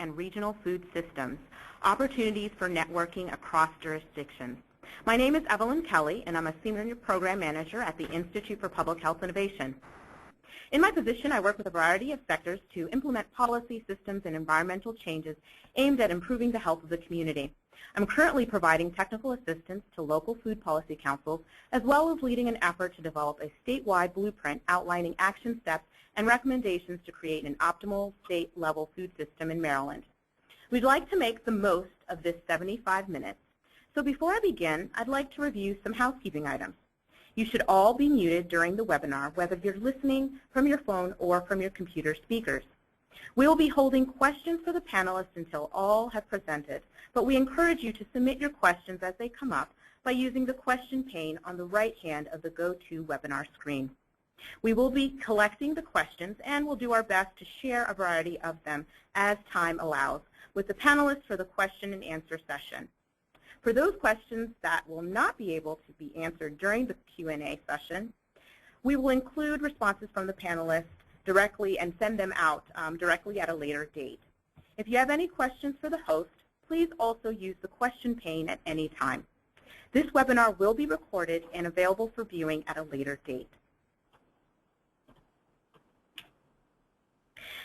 and regional food systems, opportunities for networking across jurisdictions. My name is Evelyn Kelly, and I'm a Senior Program Manager at the Institute for Public Health Innovation. In my position, I work with a variety of sectors to implement policy, systems, and environmental changes aimed at improving the health of the community. I'm currently providing technical assistance to local food policy councils, as well as leading an effort to develop a statewide blueprint outlining action steps and recommendations to create an optimal state-level food system in Maryland. We'd like to make the most of this 75 minutes. So before I begin, I'd like to review some housekeeping items. You should all be muted during the webinar, whether you're listening from your phone or from your computer speakers. We will be holding questions for the panelists until all have presented, but we encourage you to submit your questions as they come up by using the question pane on the right hand of the GoToWebinar screen. We will be collecting the questions and we'll do our best to share a variety of them as time allows with the panelists for the question and answer session. For those questions that will not be able to be answered during the Q&A session, we will include responses from the panelists directly and send them out directly at a later date. If you have any questions for the host, please also use the question pane at any time. This webinar will be recorded and available for viewing at a later date.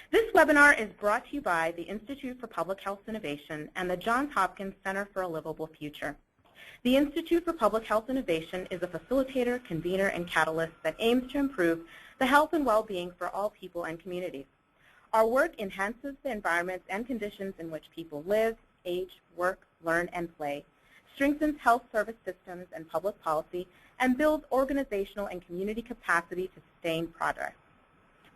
This webinar is brought to you by the Institute for Public Health Innovation and the Johns Hopkins Center for a Livable Future. The Institute for Public Health Innovation is a facilitator, convener, and catalyst that aims to improve the health and well-being for all people and communities. Our work enhances the environments and conditions in which people live, age, work, learn, and play, strengthens health service systems and public policy, and builds organizational and community capacity to sustain progress.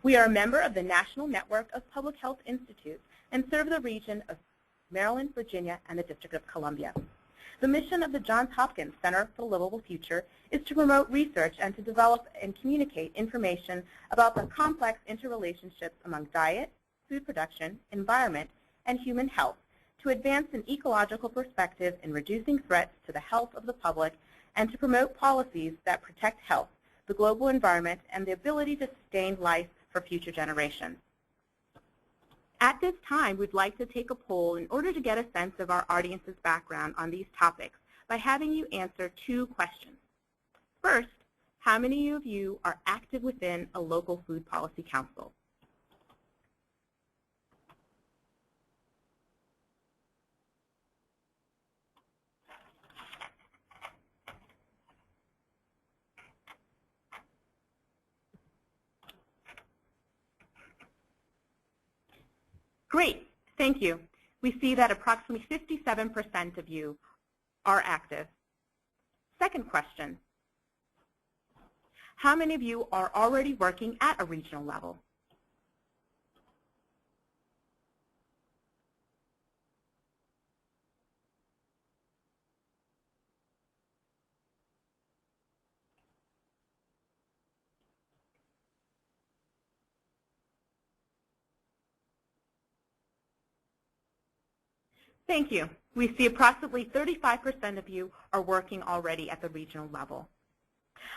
We are a member of the National Network of Public Health Institutes and serve the region of Maryland, Virginia, and the District of Columbia. The mission of the Johns Hopkins Center for a Livable Future is to promote research and to develop and communicate information about the complex interrelationships among diet, food production, environment, and human health to advance an ecological perspective in reducing threats to the health of the public and to promote policies that protect health, the global environment, and the ability to sustain life for future generations. At this time, we'd like to take a poll in order to get a sense of our audience's background on these topics by having you answer two questions. First, how many of you are active within a local food policy council? Great, thank you. We see that approximately 57% of you are active. Second question, how many of you are already working at a regional level? Thank you. We see approximately 35% of you are working already at the regional level.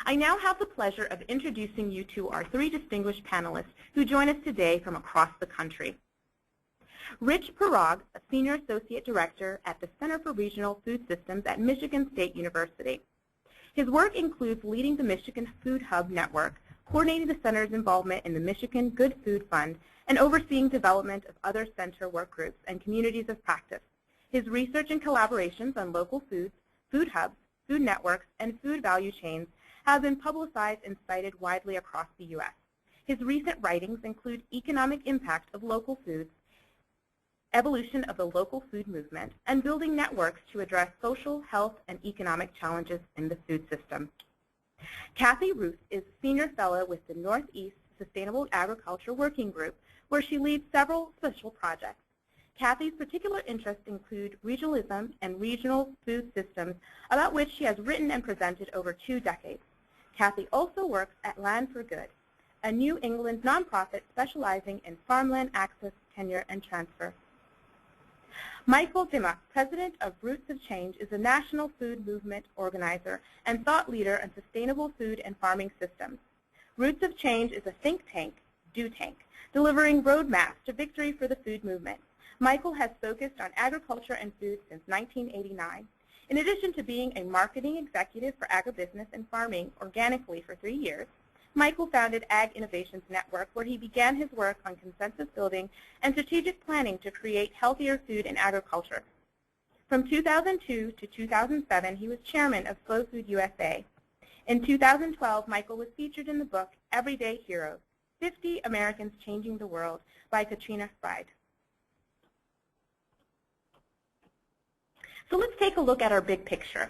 I now have the pleasure of introducing you to our three distinguished panelists who join us today from across the country. Rich Parag, a Senior Associate Director at the Center for Regional Food Systems at Michigan State University. His work includes leading the Michigan Food Hub Network, coordinating the center's involvement in the Michigan Good Food Fund, and overseeing development of other center work groups and communities of practice. His research and collaborations on local foods, food hubs, food networks, and food value chains have been publicized and cited widely across the U.S. His recent writings include Economic Impact of Local Foods, Evolution of the Local Food Movement, and Building Networks to Address Social, Health, and Economic Challenges in the Food System. Kathy Ruth is Senior Fellow with the Northeast Sustainable Agriculture Working Group, where she leads several special projects. Kathy's particular interests include regionalism and regional food systems, about which she has written and presented over 2 decades. Kathy also works at Land for Good, a New England nonprofit specializing in farmland access, tenure, and transfer. Michael Dimock, president of Roots of Change, is a national food movement organizer and thought leader in sustainable food and farming systems. Roots of Change is a think tank, do tank, delivering roadmaps to victory for the food movement. Michael has focused on agriculture and food since 1989. In addition to being a marketing executive for agribusiness and farming organically for 3 years, Michael founded Ag Innovations Network, where he began his work on consensus building and strategic planning to create healthier food in agriculture. From 2002 to 2007, he was chairman of Slow Food USA. In 2012, Michael was featured in the book Everyday Heroes, 50 Americans Changing the World by Katrina Fried. So let's take a look at our big picture.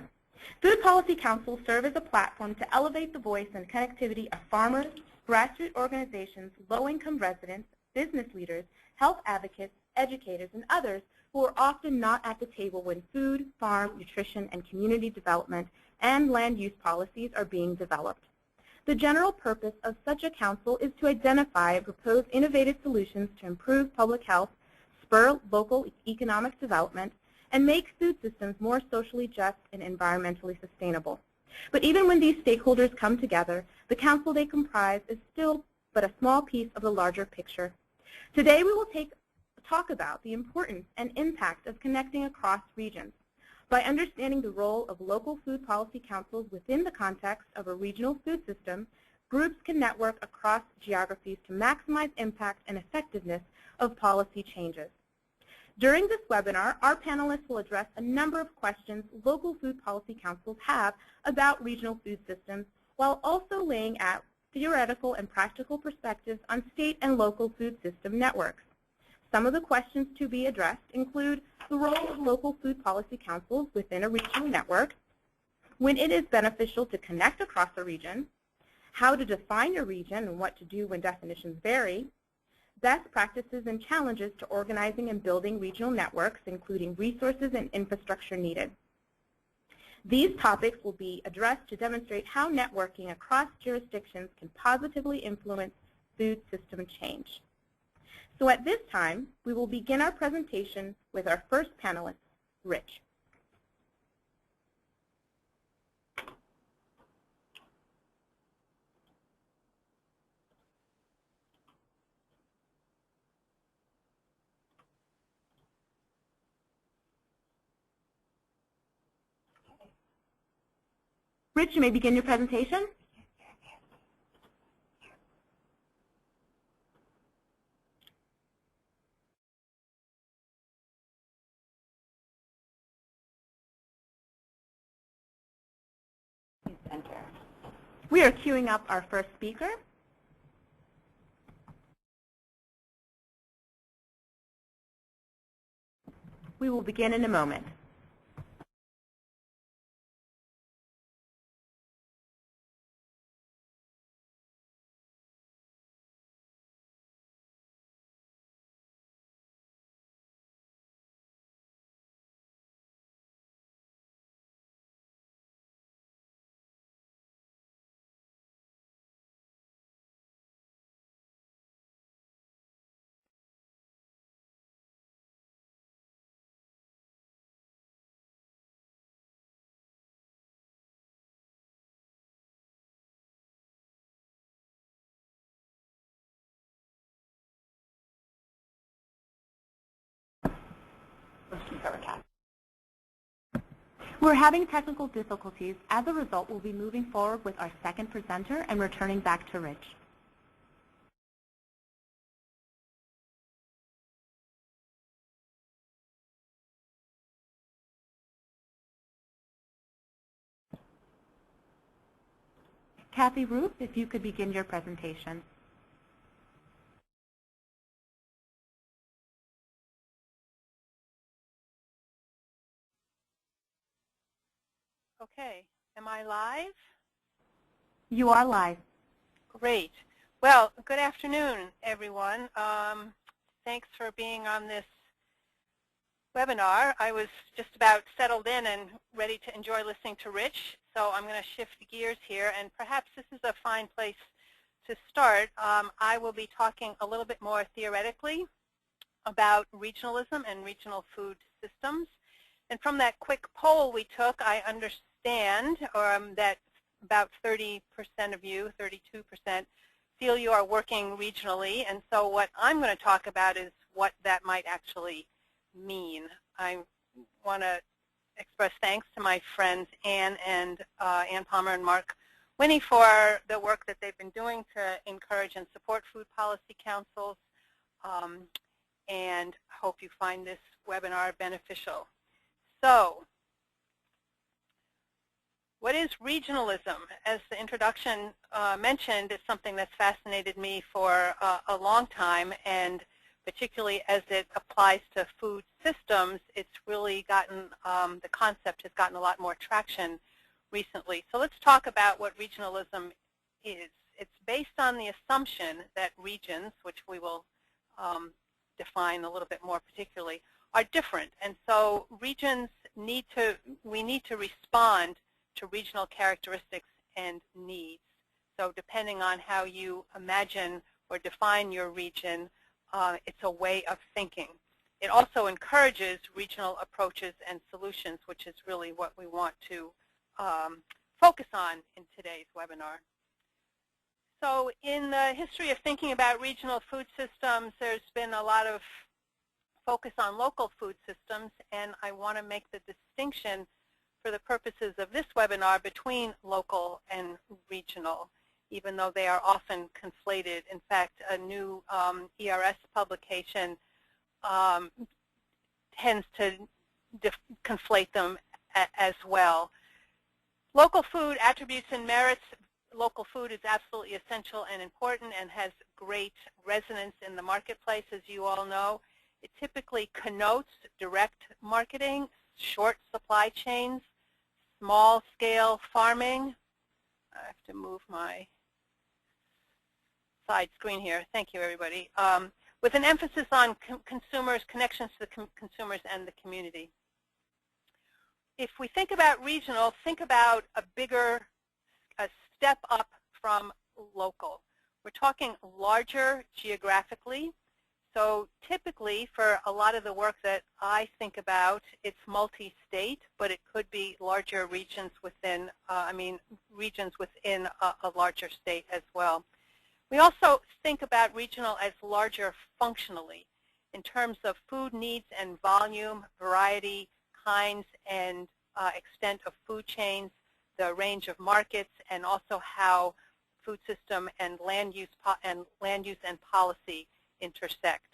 Food Policy Councils serve as a platform to elevate the voice and connectivity of farmers, grassroots organizations, low-income residents, business leaders, health advocates, educators, and others who are often not at the table when food, farm, nutrition, and community development and land use policies are being developed. The general purpose of such a council is to identify and propose innovative solutions to improve public health, spur local economic development, and make food systems more socially just and environmentally sustainable. But even when these stakeholders come together, the council they comprise is still but a small piece of the larger picture. Today we will talk about the importance and impact of connecting across regions. By understanding the role of local food policy councils within the context of a regional food system, groups can network across geographies to maximize impact and effectiveness of policy changes. During this webinar, our panelists will address a number of questions local food policy councils have about regional food systems, while also laying out theoretical and practical perspectives on state and local food system networks. Some of the questions to be addressed include the role of local food policy councils within a regional network, when it is beneficial to connect across a region, how to define a region and what to do when definitions vary, best practices and challenges to organizing and building regional networks, including resources and infrastructure needed. These topics will be addressed to demonstrate how networking across jurisdictions can positively influence food system change. So at this time, we will begin our presentation with our first panelist, Rich. Rich, you may begin your presentation. Enter. We are queuing up our first speaker. We will begin in a moment. We're having technical difficulties. As a result, we'll be moving forward with our second presenter and returning back to Rich. Kathy Roop, if you could begin your presentation. Okay, am I live? You are live. Great. Well, good afternoon, everyone. Thanks for being on this webinar. I was just about settled in and ready to enjoy listening to Rich, so I'm going to shift gears here, and perhaps this is a fine place to start. I will be talking a little bit more theoretically about regionalism and regional food systems. And from that quick poll we took, I understand that about 30% of you, 32%, feel you are working regionally. And so what I'm going to talk about is what that might actually mean? I want to express thanks to my friends Ann Palmer and Mark Winnie for the work that they've been doing to encourage and support food policy councils, and hope you find this webinar beneficial. So, what is regionalism? As the introduction mentioned, it's something that's fascinated me for a long time, and particularly as it applies to food systems, it's really gotten, the concept has gotten a lot more traction recently. So let's talk about what regionalism is. It's based on the assumption that regions, which we will define a little bit more particularly, are different. And so regions we need to respond to regional characteristics and needs. So depending on how you imagine or define your region, it's a way of thinking. It also encourages regional approaches and solutions, which is really what we want to focus on in today's webinar. So in the history of thinking about regional food systems, there's been a lot of focus on local food systems, and I want to make the distinction for the purposes of this webinar between local and regional, even though they are often conflated. In fact, a new ERS publication tends to conflate them as well. Local food attributes and merits. Local food is absolutely essential and important and has great resonance in the marketplace, as you all know. It typically connotes direct marketing, short supply chains, small-scale farming. I have to move my side screen here. Thank you, everybody. With an emphasis on consumers, connections to the consumers and the community. If we think about regional, think about a step up from local. We're talking larger geographically. So typically, for a lot of the work that I think about, it's multi-state, but it could be larger regions within, regions within a larger state as well. We also think about regional as larger functionally in terms of food needs and volume, variety, kinds and extent of food chains, the range of markets, and also how food system and land use and policy intersect.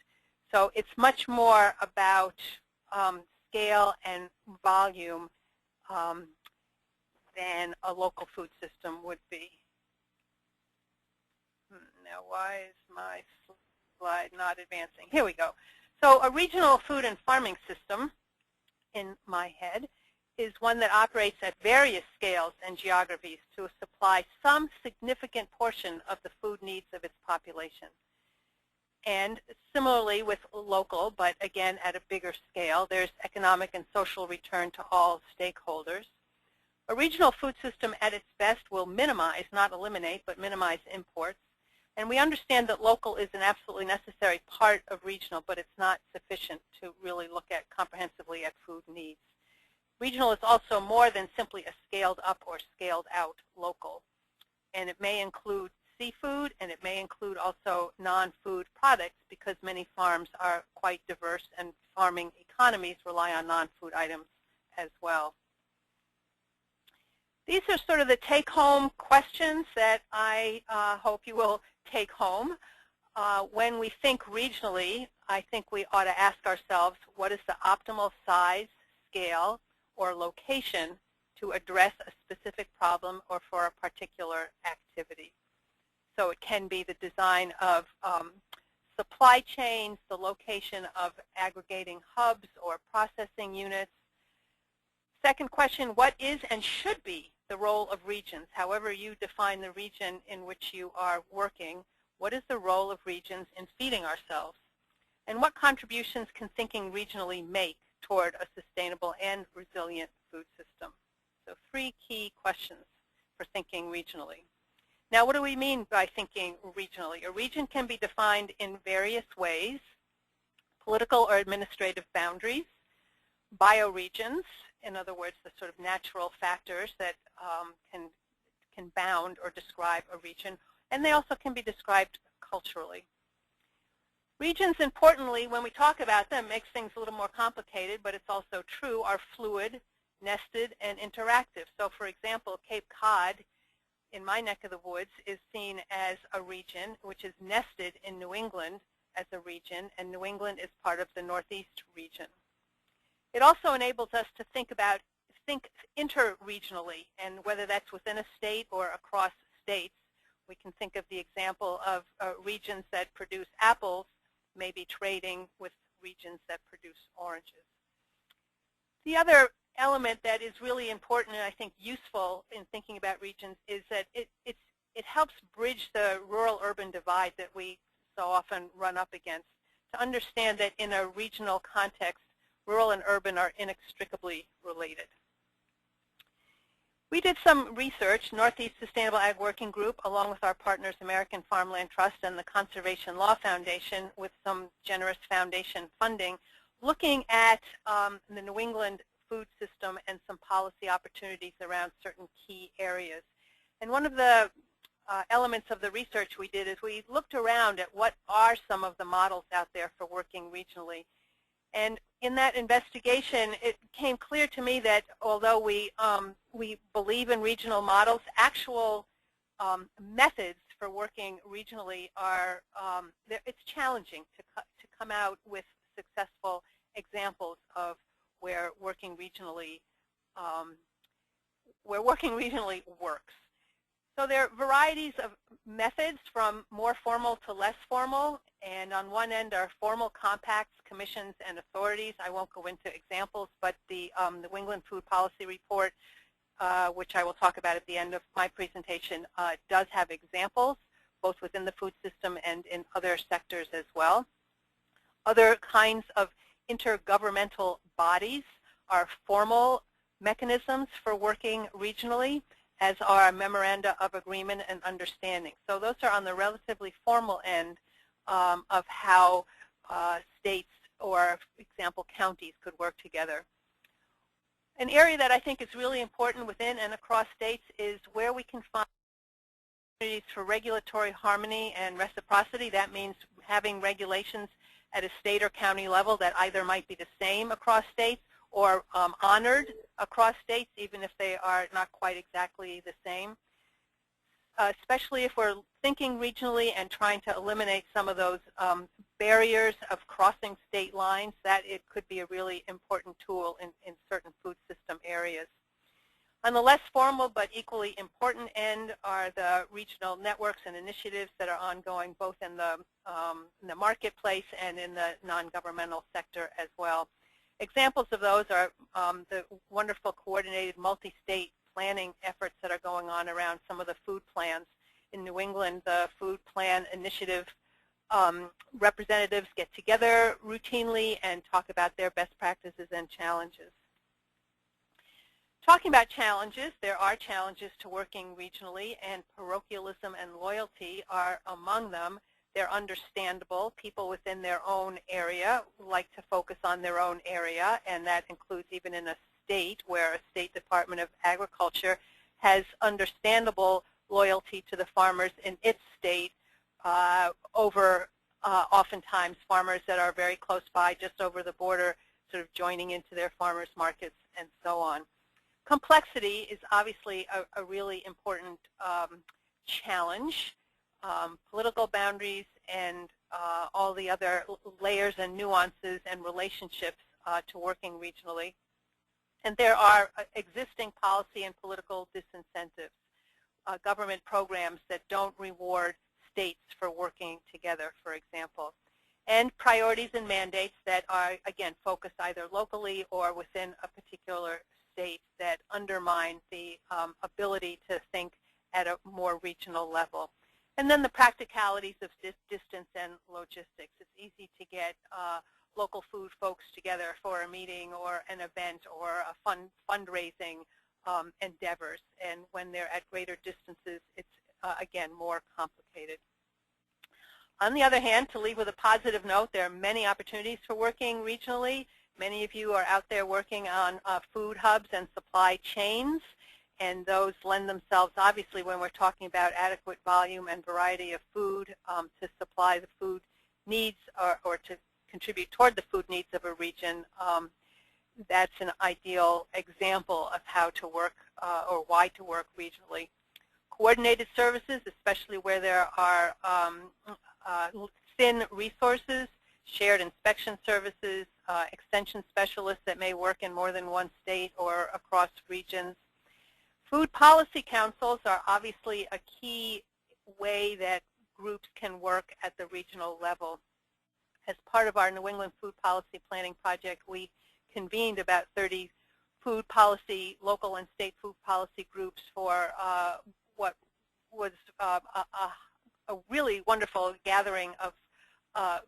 So it's much more about scale and volume than a local food system would be. Now, why is my slide not advancing? Here we go. So a regional food and farming system, in my head, is one that operates at various scales and geographies to supply some significant portion of the food needs of its population. And similarly with local, but again at a bigger scale, there's economic and social return to all stakeholders. A regional food system at its best will minimize, not eliminate, but minimize imports. And we understand that local is an absolutely necessary part of regional, but it's not sufficient to really look at comprehensively at food needs. Regional is also more than simply a scaled up or scaled out local. And it may include seafood, and it may include also non-food products because many farms are quite diverse and farming economies rely on non-food items as well. These are sort of the take-home questions that I hope you will take home. When we think regionally, I think we ought to ask ourselves, what is the optimal size, scale, or location to address a specific problem or for a particular activity? So it can be the design of supply chains, the location of aggregating hubs or processing units. Second question, what is and should be the role of regions? However you define the region in which you are working, what is the role of regions in feeding ourselves? And what contributions can thinking regionally make toward a sustainable and resilient food system? So 3 key questions for thinking regionally. Now, what do we mean by thinking regionally? A region can be defined in various ways: political or administrative boundaries, bioregions, in other words, the sort of natural factors that can bound or describe a region, and they also can be described culturally. Regions, importantly, when we talk about them, makes things a little more complicated, but it's also true, are fluid, nested, and interactive. So, for example, Cape Cod, in my neck of the woods, is seen as a region which is nested in New England as a region, and New England is part of the Northeast region. It also enables us to think interregionally, and whether that's within a state or across states. We can think of the example of regions that produce apples maybe trading with regions that produce oranges. The other element that is really important and I think useful in thinking about regions is that it helps bridge the rural-urban divide that we so often run up against, to understand that in a regional context, rural and urban are inextricably related. We did some research, Northeast Sustainable Ag Working Group, along with our partners American Farmland Trust and the Conservation Law Foundation, with some generous foundation funding, looking at the New England food system and some policy opportunities around certain key areas. And one of the elements of the research we did is we looked around at what are some of the models out there for working regionally. And in that investigation, it became clear to me that although we believe in regional models, actual methods for working regionally are, it's challenging to come out with successful examples of where working regionally works. So there are varieties of methods from more formal to less formal, and on one end are formal compacts, commissions, and authorities. I won't go into examples, but the New England Food Policy Report, which I will talk about at the end of my presentation, does have examples, both within the food system and in other sectors as well. Other kinds of intergovernmental bodies are formal mechanisms for working regionally, as are memoranda of agreement and understanding. So those are on the relatively formal end of how states or, for example, counties could work together. An area that I think is really important within and across states is where we can find opportunities for regulatory harmony and reciprocity. That means having regulations at a state or county level that either might be the same across states or honored across states, even if they are not quite exactly the same. Especially if we're thinking regionally and trying to eliminate some of those barriers of crossing state lines, that it could be a really important tool in certain food system areas. On the less formal but equally important end are the regional networks and initiatives that are ongoing both in the marketplace and in the non-governmental sector as well. Examples of those are the wonderful coordinated multi-state planning efforts that are going on around some of the food plans. In New England, the Food Plan Initiative representatives get together routinely and talk about their best practices and challenges. Talking about challenges, there are challenges to working regionally, and parochialism and loyalty are among them. They're understandable. People within their own area like to focus on their own area, and that includes even in a state where a state Department of Agriculture has understandable loyalty to the farmers in its state over oftentimes farmers that are very close by, just over the border, sort of joining into their farmers markets and so on. Complexity is obviously a really important challenge. Political boundaries and all the other layers and nuances and relationships to working regionally. And there are existing policy and political disincentives, government programs that don't reward states for working together, for example, and priorities and mandates that are, again, focused either locally or within a particular state that undermine the ability to think at a more regional level. And then the practicalities of distance and logistics. It's easy to get local food folks together for a meeting or an event or a fundraising endeavors. And when they're at greater distances, it's, again, more complicated. On the other hand, to leave with a positive note, there are many opportunities for working regionally. Many of you are out there working on food hubs and supply chains, and those lend themselves, obviously, when we're talking about adequate volume and variety of food to supply the food needs or to contribute toward the food needs of a region, that's an ideal example of how to work or why to work regionally. Coordinated services, especially where there are thin resources, shared inspection services, extension specialists that may work in more than one state or across regions. Food policy councils are obviously a key way that groups can work at the regional level. As part of our New England Food Policy Planning Project, we convened about 30 food policy, local and state food policy groups for what was a really wonderful gathering of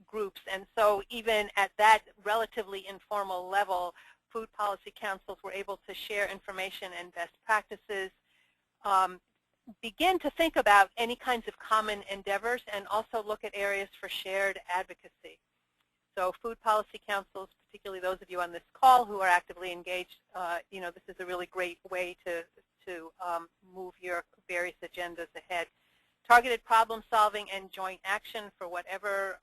groups. And so even at that relatively informal level, food policy councils were able to share information and best practices, begin to think about any kinds of common endeavors, and also look at areas for shared advocacy. So food policy councils, particularly those of you on this call who are actively engaged, this is a really great way to move your various agendas ahead. Targeted problem solving and joint action for whatever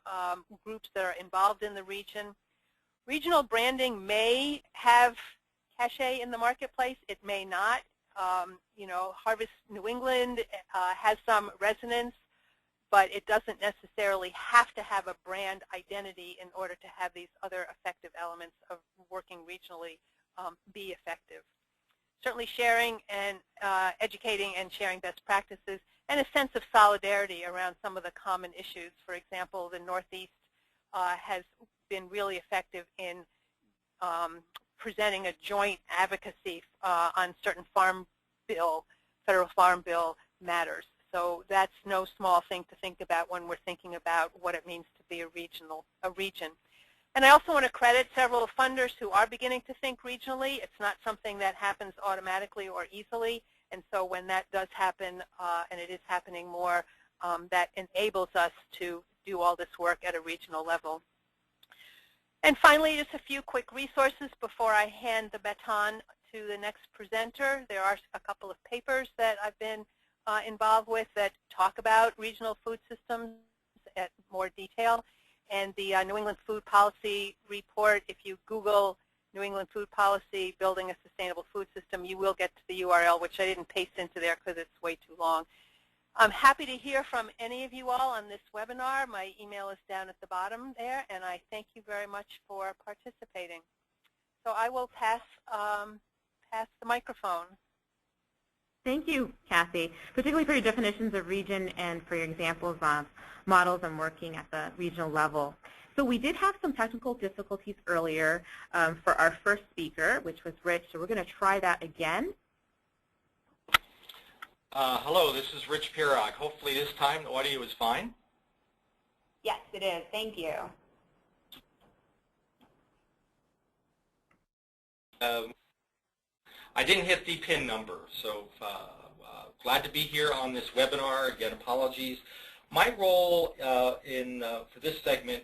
groups that are involved in the region. Regional branding may have cachet in the marketplace. It may not. Harvest New England has some resonance, but it doesn't necessarily have to have a brand identity in order to have these other effective elements of working regionally be effective. Certainly sharing and educating and sharing best practices, and a sense of solidarity around some of the common issues. For example, the Northeast has been really effective in presenting a joint advocacy on certain federal farm bill matters. So that's no small thing to think about when we're thinking about what it means to be a region. And I also want to credit several funders who are beginning to think regionally. It's not something that happens automatically or easily. And so when that does happen, and it is happening more, that enables us to do all this work at a regional level. And finally, just a few quick resources before I hand the baton to the next presenter. There are a couple of papers that I've been involved with that talk about regional food systems at more detail. And the New England Food Policy Report, if you Google New England Food Policy, Building a Sustainable Food System, you will get to the URL, which I didn't paste into there because it's way too long. I'm happy to hear from any of you all on this webinar. My email is down at the bottom there, and I thank you very much for participating. So I will pass the microphone. Thank you, Kathy, particularly for your definitions of region and for your examples of models and working at the regional level. So we did have some technical difficulties earlier for our first speaker, which was Rich, so we're going to try that again. Hello, this is Rich Pirog. Hopefully this time the audio is fine. Yes, it is. Thank you. I didn't hit the PIN number, so glad to be here on this webinar. Again, apologies. My role for this segment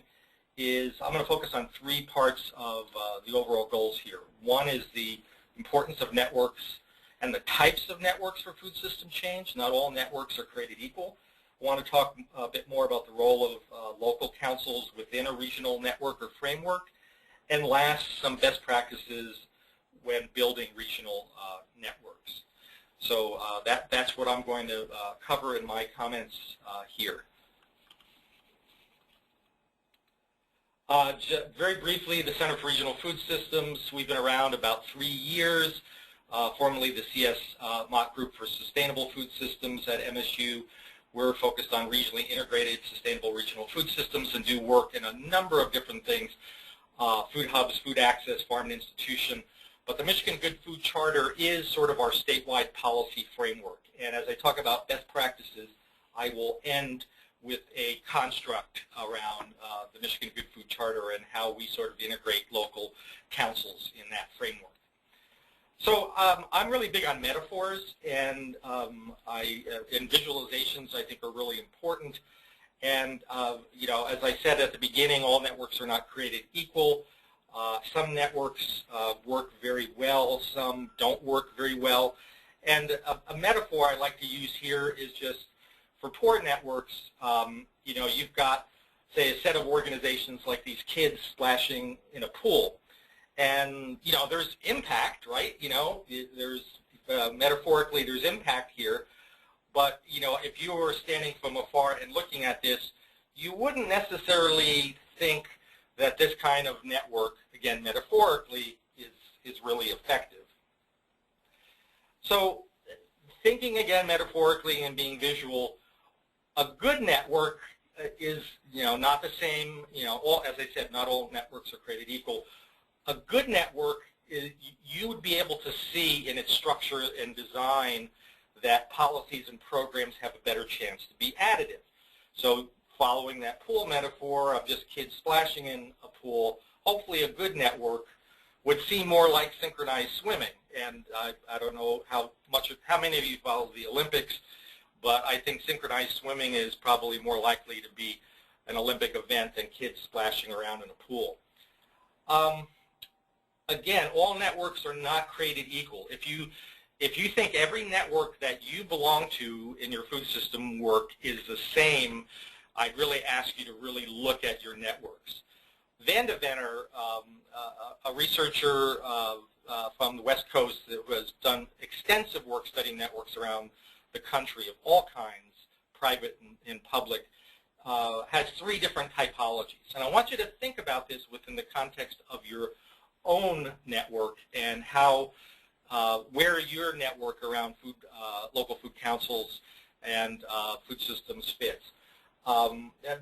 is I'm going to focus on three parts of the overall goals here. One is the importance of networks and the types of networks for food system change. Not all networks are created equal. I want to talk a bit more about the role of local councils within a regional network or framework. And last, some best practices when building regional networks. So that's what I'm going to cover in my comments here. Very briefly, the Center for Regional Food Systems, we've been around about 3 years. Formerly the CS Mock Group for Sustainable Food Systems at MSU. We're focused on regionally integrated sustainable regional food systems and do work in a number of different things, food hubs, food access, farm and institution. But the Michigan Good Food Charter is sort of our statewide policy framework. And as I talk about best practices, I will end with a construct around the Michigan Good Food Charter and how we sort of integrate local councils in that framework. So I'm really big on metaphors, and and visualizations I think are really important. And as I said at the beginning, all networks are not created equal. Some networks work very well, some don't work very well. And a metaphor I like to use here is just for poor networks, you've got say, a set of organizations like these kids splashing in a pool. And, you know, there's impact, right? You know, there's, metaphorically, there's impact here. But, you know, if you were standing from afar and looking at this, you wouldn't necessarily think that this kind of network, again, metaphorically, is really effective. So thinking, again, metaphorically and being visual, a good network is, you know, not the same, you know, all, as I said, not all networks are created equal. A good network is, you would be able to see in its structure and design that policies and programs have a better chance to be additive. So following that pool metaphor of just kids splashing in a pool, hopefully a good network would seem more like synchronized swimming. And I don't know how many of you follow the Olympics, but I think synchronized swimming is probably more likely to be an Olympic event than kids splashing around in a pool. Again, all networks are not created equal. If you think every network that you belong to in your food system work is the same, I'd really ask you to really look at your networks. Van de Venner, a researcher from the West Coast that has done extensive work studying networks around the country of all kinds, private and public, has 3 different typologies. And I want you to think about this within the context of your own network and how, where your network around food, local food councils and food systems fits.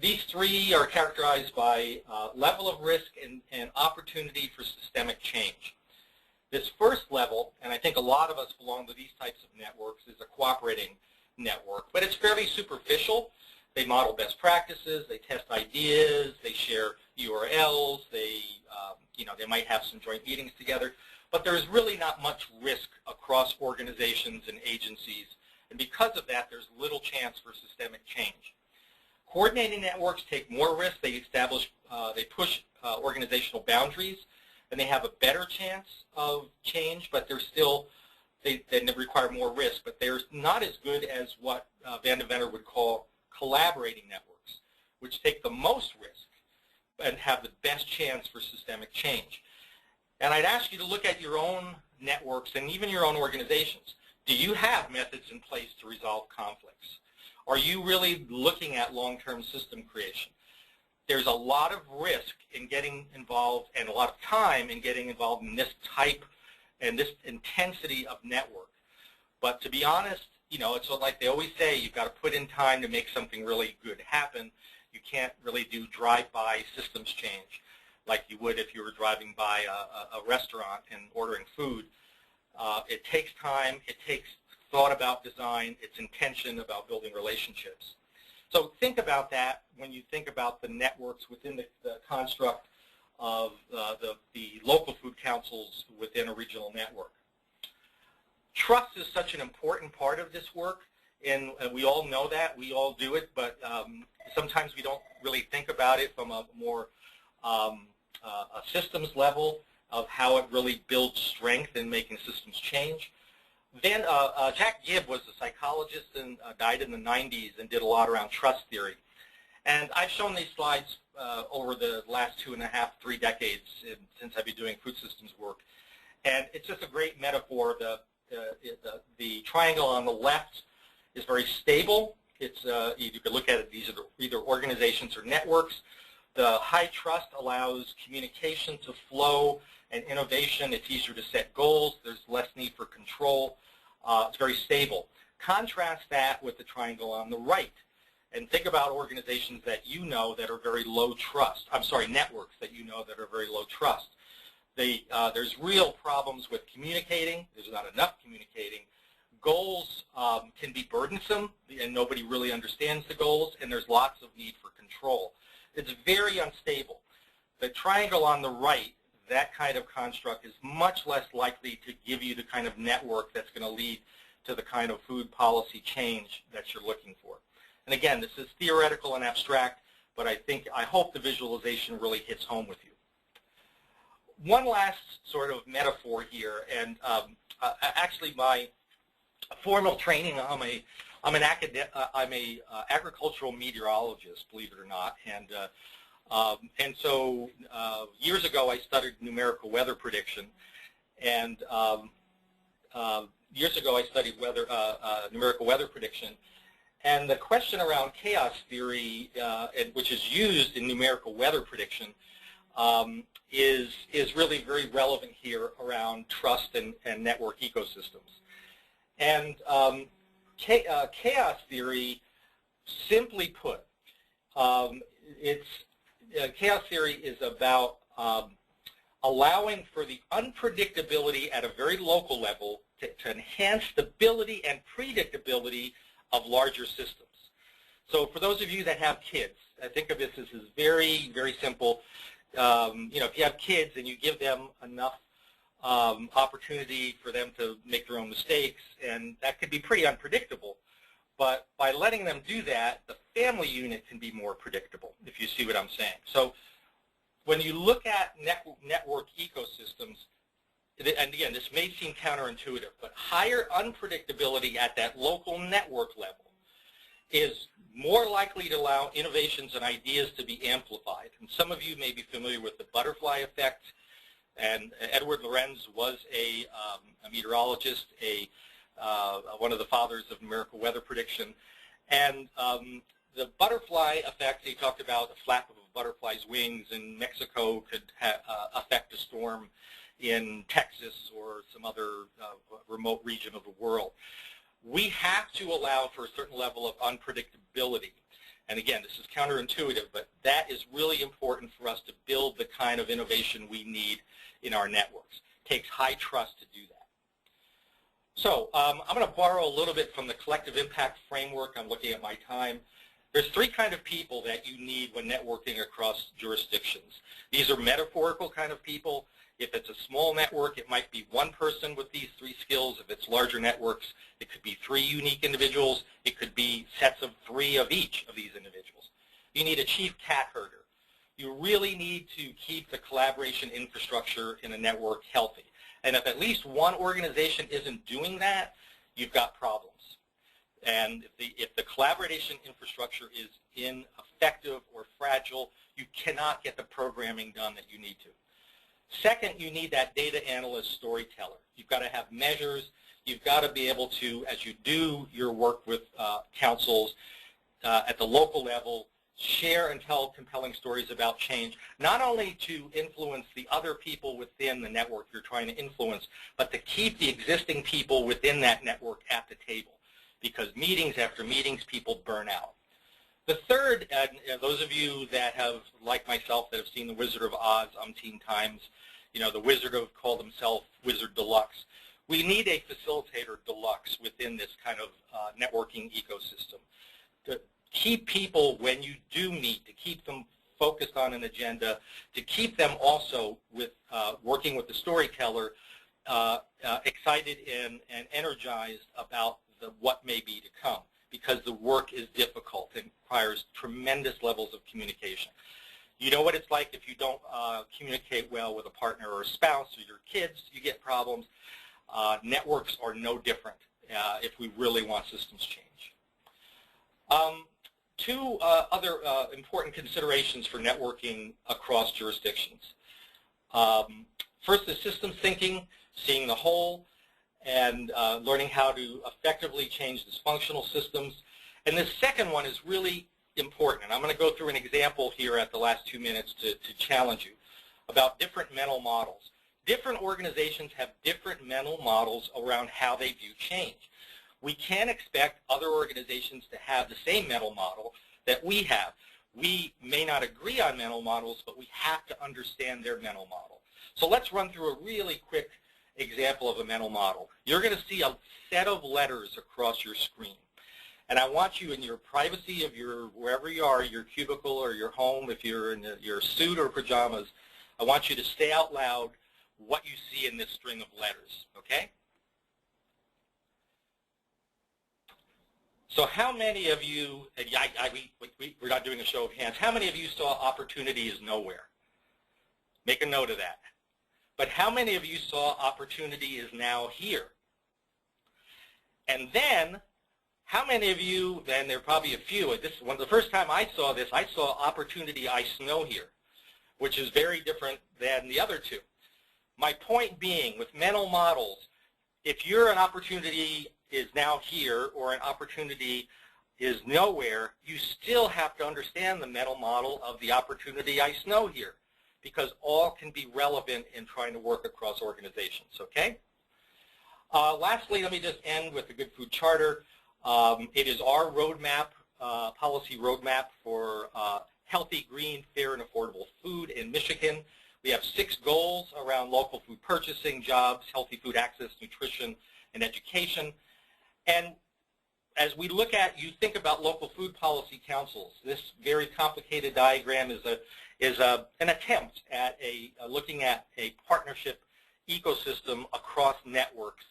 These 3 are characterized by level of risk and opportunity for systemic change. This first level, and I think a lot of us belong to these types of networks, is a cooperating network, but it's fairly superficial. They model best practices, they test ideas, they share URLs, they, you know, they might have some joint meetings together, but there's really not much risk across organizations and agencies, and because of that, there's little chance for systemic change. Coordinating networks take more risk. They establish, they push organizational boundaries, and they have a better chance of change, but they're still, they require more risk, but they're not as good as what Van de Venner would call collaborating networks, which take the most risk and have the best chance for systemic change. And I'd ask you to look at your own networks and even your own organizations. Do you have methods in place to resolve conflicts? Are you really looking at long-term system creation? There's a lot of risk in getting involved and a lot of time in getting involved in this type and this intensity of network. But to be honest, you know, it's like they always say, you've got to put in time to make something really good happen. You can't really do drive-by systems change like you would if you were driving by a restaurant and ordering food. It takes time. It takes thought about design. It's intention about building relationships. So think about that when you think about the networks within the construct of the local food councils within a regional network. Trust is such an important part of this work, and we all know that. We all do it, but sometimes we don't really think about it from a more a systems level of how it really builds strength in making systems change. Then Jack Gibb was a psychologist and died in the 90s and did a lot around trust theory. And I've shown these slides over the last 2.5, 3 decades since I've been doing food systems work. And it's just a great metaphor. The triangle on the left is very stable. It's you could look at it, these are either organizations or networks. The high trust allows communication to flow and innovation. It's easier to set goals. There's less need for control. It's very stable. Contrast that with the triangle on the right. And think about organizations that you know that are very low trust. I'm sorry, networks that you know that are very low trust. There's real problems with communicating. There's not enough communicating. Goals can be burdensome, and nobody really understands the goals, and there's lots of need for control. It's very unstable. The triangle on the right, that kind of construct, is much less likely to give you the kind of network that's going to lead to the kind of food policy change that you're looking for. And again, this is theoretical and abstract, but I hope the visualization really hits home with you. One last sort of metaphor here, and actually my formal training, I'm I'm a agricultural meteorologist, believe it or not, and so years ago I studied numerical weather prediction, and years ago I studied numerical weather prediction, and the question around chaos theory, which is used in numerical weather prediction, is really very relevant here around trust and network ecosystems. And chaos theory, simply put, chaos theory is about allowing for the unpredictability at a very local level to enhance stability and predictability of larger systems. So for those of you that have kids, I think of this as very, very simple. If you have kids and you give them enough opportunity for them to make their own mistakes, and that could be pretty unpredictable. But by letting them do that, the family unit can be more predictable, if you see what I'm saying. So when you look at network ecosystems, and again, this may seem counterintuitive, but higher unpredictability at that local network level is more likely to allow innovations and ideas to be amplified. And some of you may be familiar with the butterfly effect, and Edward Lorenz was a meteorologist, one of the fathers of numerical weather prediction. And the butterfly effect, he talked about the flap of a butterfly's wings in Mexico could affect a storm in Texas or some other remote region of the world. We have to allow for a certain level of unpredictability. And again, this is counterintuitive, but that is really important for us to build the kind of innovation we need in our networks. It takes high trust to do that. So I'm going to borrow a little bit from the collective impact framework. I'm looking at my time. There's three kinds of people that you need when networking across jurisdictions. These are metaphorical kind of people. If it's a small network, it might be one person with these three skills. If it's larger networks, it could be three unique individuals. It could be sets of three of each of these individuals. You need a chief cat herder. You really need to keep the collaboration infrastructure in a network healthy. And if at least one organization isn't doing that, you've got problems. And if the collaboration infrastructure is ineffective or fragile, you cannot get the programming done that you need to. Second, you need that data analyst storyteller. You've got to have measures. You've got to be able to, as you do your work with councils at the local level, share and tell compelling stories about change, not only to influence the other people within the network you're trying to influence, but to keep the existing people within that network at the table. Because meetings after meetings, people burn out. The third, and those of you that have, like myself, that have seen The Wizard of Oz umpteen times, the Wizard of called himself Wizard Deluxe. We need a facilitator deluxe within this kind of networking ecosystem to keep people, when you do meet, to keep them focused on an agenda, to keep them also with working with the storyteller, excited and energized about what may be to come, because the work is difficult and requires tremendous levels of communication. You know what it's like if you don't communicate well with a partner or a spouse or your kids, you get problems. Networks are no different if we really want systems change. Two other important considerations for networking across jurisdictions. First is systems thinking, seeing the whole, and learning how to effectively change dysfunctional systems. And the second one is really important. And I'm going to go through an example here at the last 2 minutes to challenge you about different mental models. Different organizations have different mental models around how they view change. We can't expect other organizations to have the same mental model that we have. We may not agree on mental models, but we have to understand their mental model. So let's run through a really quick example of a mental model. You're going to see a set of letters across your screen. And I want you, in your privacy of your, wherever you are, your cubicle or your home, if you're in your suit or pajamas, I want you to say out loud what you see in this string of letters, okay? So how many of you, and we're not doing a show of hands, how many of you saw opportunity is nowhere? Make a note of that. But how many of you saw opportunity is now here? And then How many of you, and there are probably a few, the first time I saw this, I saw Opportunity I Snow Here, which is very different than the other two. My point being, with mental models, if you're an opportunity is now here or an opportunity is nowhere, you still have to understand the mental model of the opportunity I snow here, because all can be relevant in trying to work across organizations, okay? Lastly, let me just end with the Good Food Charter. It is our roadmap, policy roadmap for healthy, green, fair, and affordable food in Michigan. We have 6 goals around local food purchasing, jobs, healthy food access, nutrition, and education. And as we look at, you think about local food policy councils, this very complicated diagram is an attempt at looking at a partnership ecosystem across networks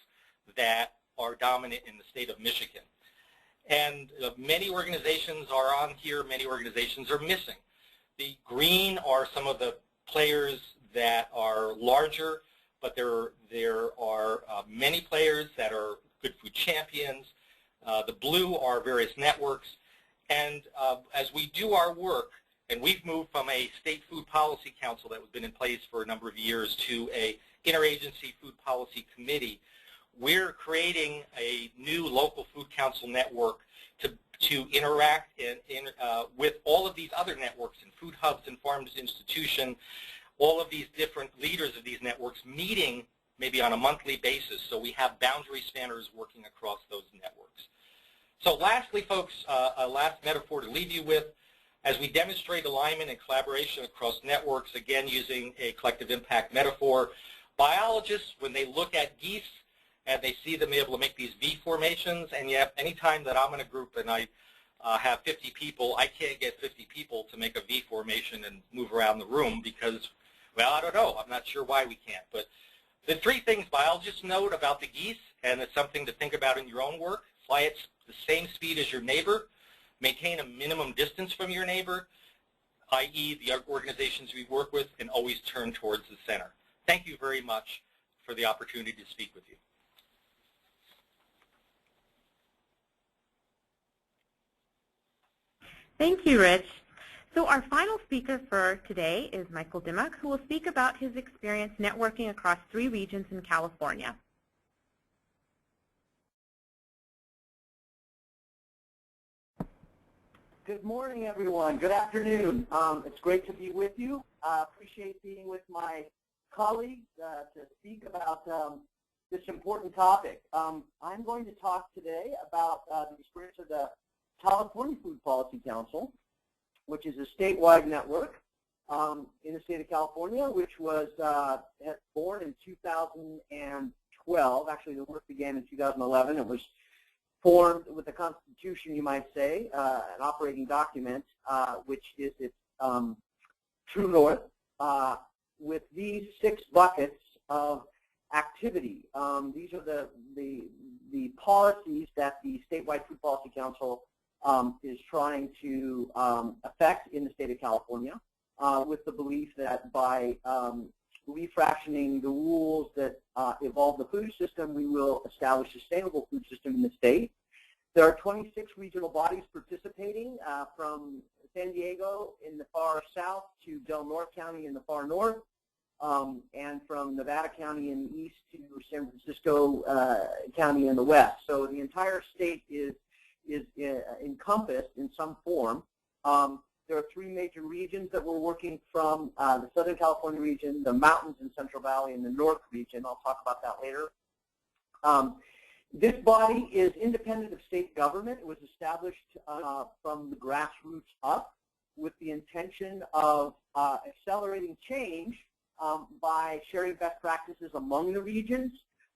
that are dominant in the state of Michigan. And many organizations are on here, many organizations are missing. The green are some of the players that are larger, but there are many players that are good food champions. The blue are various networks. And as we do our work, and we've moved from a state food policy council that has been in place for a number of years to a interagency food policy committee, we're creating a new local food council network to interact with all of these other networks and food hubs and farms institution, all of these different leaders of these networks meeting maybe on a monthly basis, so we have boundary spanners working across those networks. So lastly, folks, a last metaphor to leave you with, as we demonstrate alignment and collaboration across networks, again using a collective impact metaphor, biologists, when they look at geese and they see them able to make these V formations, and yet anytime that I'm in a group and I have 50 people, I can't get 50 people to make a V formation and move around the room because, well, I don't know. I'm not sure why we can't. But the 3 things biologists note about the geese, and it's something to think about in your own work: fly at the same speed as your neighbor, maintain a minimum distance from your neighbor, i.e. the organizations we work with, and always turn towards the center. Thank you very much for the opportunity to speak with you. Thank you, Rich. So our final speaker for today is Michael Dimock, who will speak about his experience networking across 3 regions in California. Good morning, everyone. Good afternoon. It's great to be with you. Appreciate being with my colleagues to speak about this important topic. I'm going to talk today about the experience of the California Food Policy Council, which is a statewide network in the state of California, which was born in 2012. Actually, the work began in 2011. It was formed with the Constitution, you might say, an operating document, which is its true north, with these 6 buckets of activity. These are the policies that the statewide Food Policy Council is trying to affect in the state of California, with the belief that by refractioning the rules that evolve the food system, we will establish a sustainable food system in the state. There are 26 regional bodies participating, from San Diego in the far south to Del Norte County in the far north, and from Nevada County in the east to San Francisco County in the west. So the entire state is encompassed in some form. There are 3 major regions that we're working from: the Southern California region, the mountains in Central Valley, and the North region. I'll talk about that later. This body is independent of state government. It was established from the grassroots up with the intention of accelerating change by sharing best practices among the regions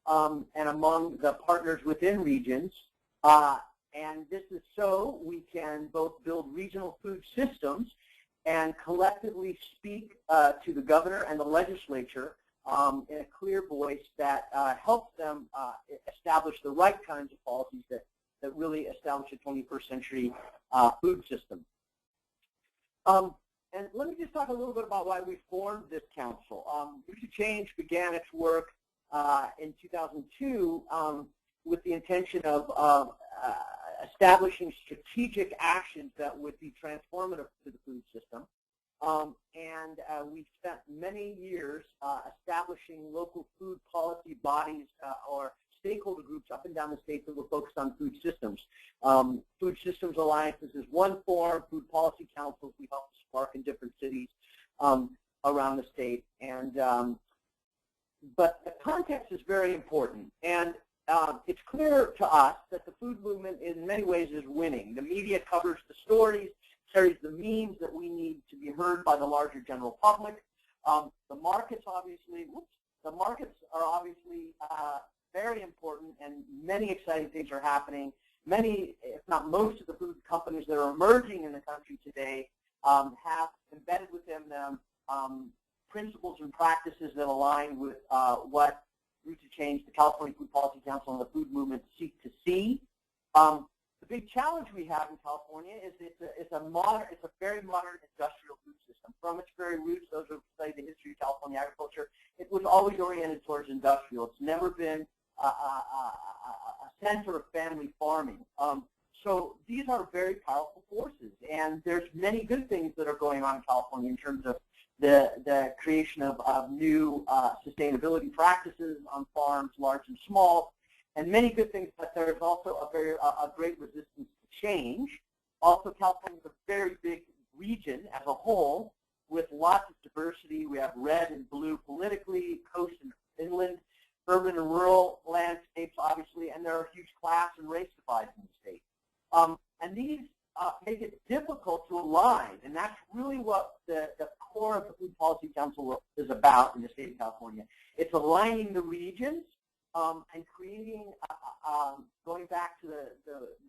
and among the partners within regions. And this is so we can both build regional food systems and collectively speak to the governor and the legislature in a clear voice that helps them establish the right kinds of policies that really establish a 21st century food system. And let me just talk a little bit about why we formed this council. Food to Change began its work in 2002 with the intention of establishing strategic actions that would be transformative to the food system. We've spent many years establishing local food policy bodies or stakeholder groups up and down the state that were focused on food systems. Food Systems Alliances is one form, food policy councils we help spark in different cities around the state. But the context is very important. And it's clear to us that the food movement in many ways is winning. The media covers the stories, carries the memes that we need to be heard by the larger general public. The markets are obviously very important, and many exciting things are happening. Many, if not most, of the food companies that are emerging in the country today have embedded within them principles and practices that align with what Route to Change, the California Food Policy Council, and the food movement seek to see. The big challenge we have in California is it's a very modern industrial food system. From its very roots, those who study the history of California agriculture, it was always oriented towards industrial. It's never been a center of family farming. So these are very powerful forces, and there's many good things that are going on in California in terms of the creation of new sustainability practices on farms, large and small, and many good things, but there's also a great resistance to change. Also, California is a very big region as a whole with lots of diversity. We have red and blue politically, coast and inland, urban and rural landscapes, obviously, and there are huge class and race divides in the state. And these make it difficult to align, and that's really what the core of the Food Policy Council is about in the state of California. It's aligning the regions and creating, going back to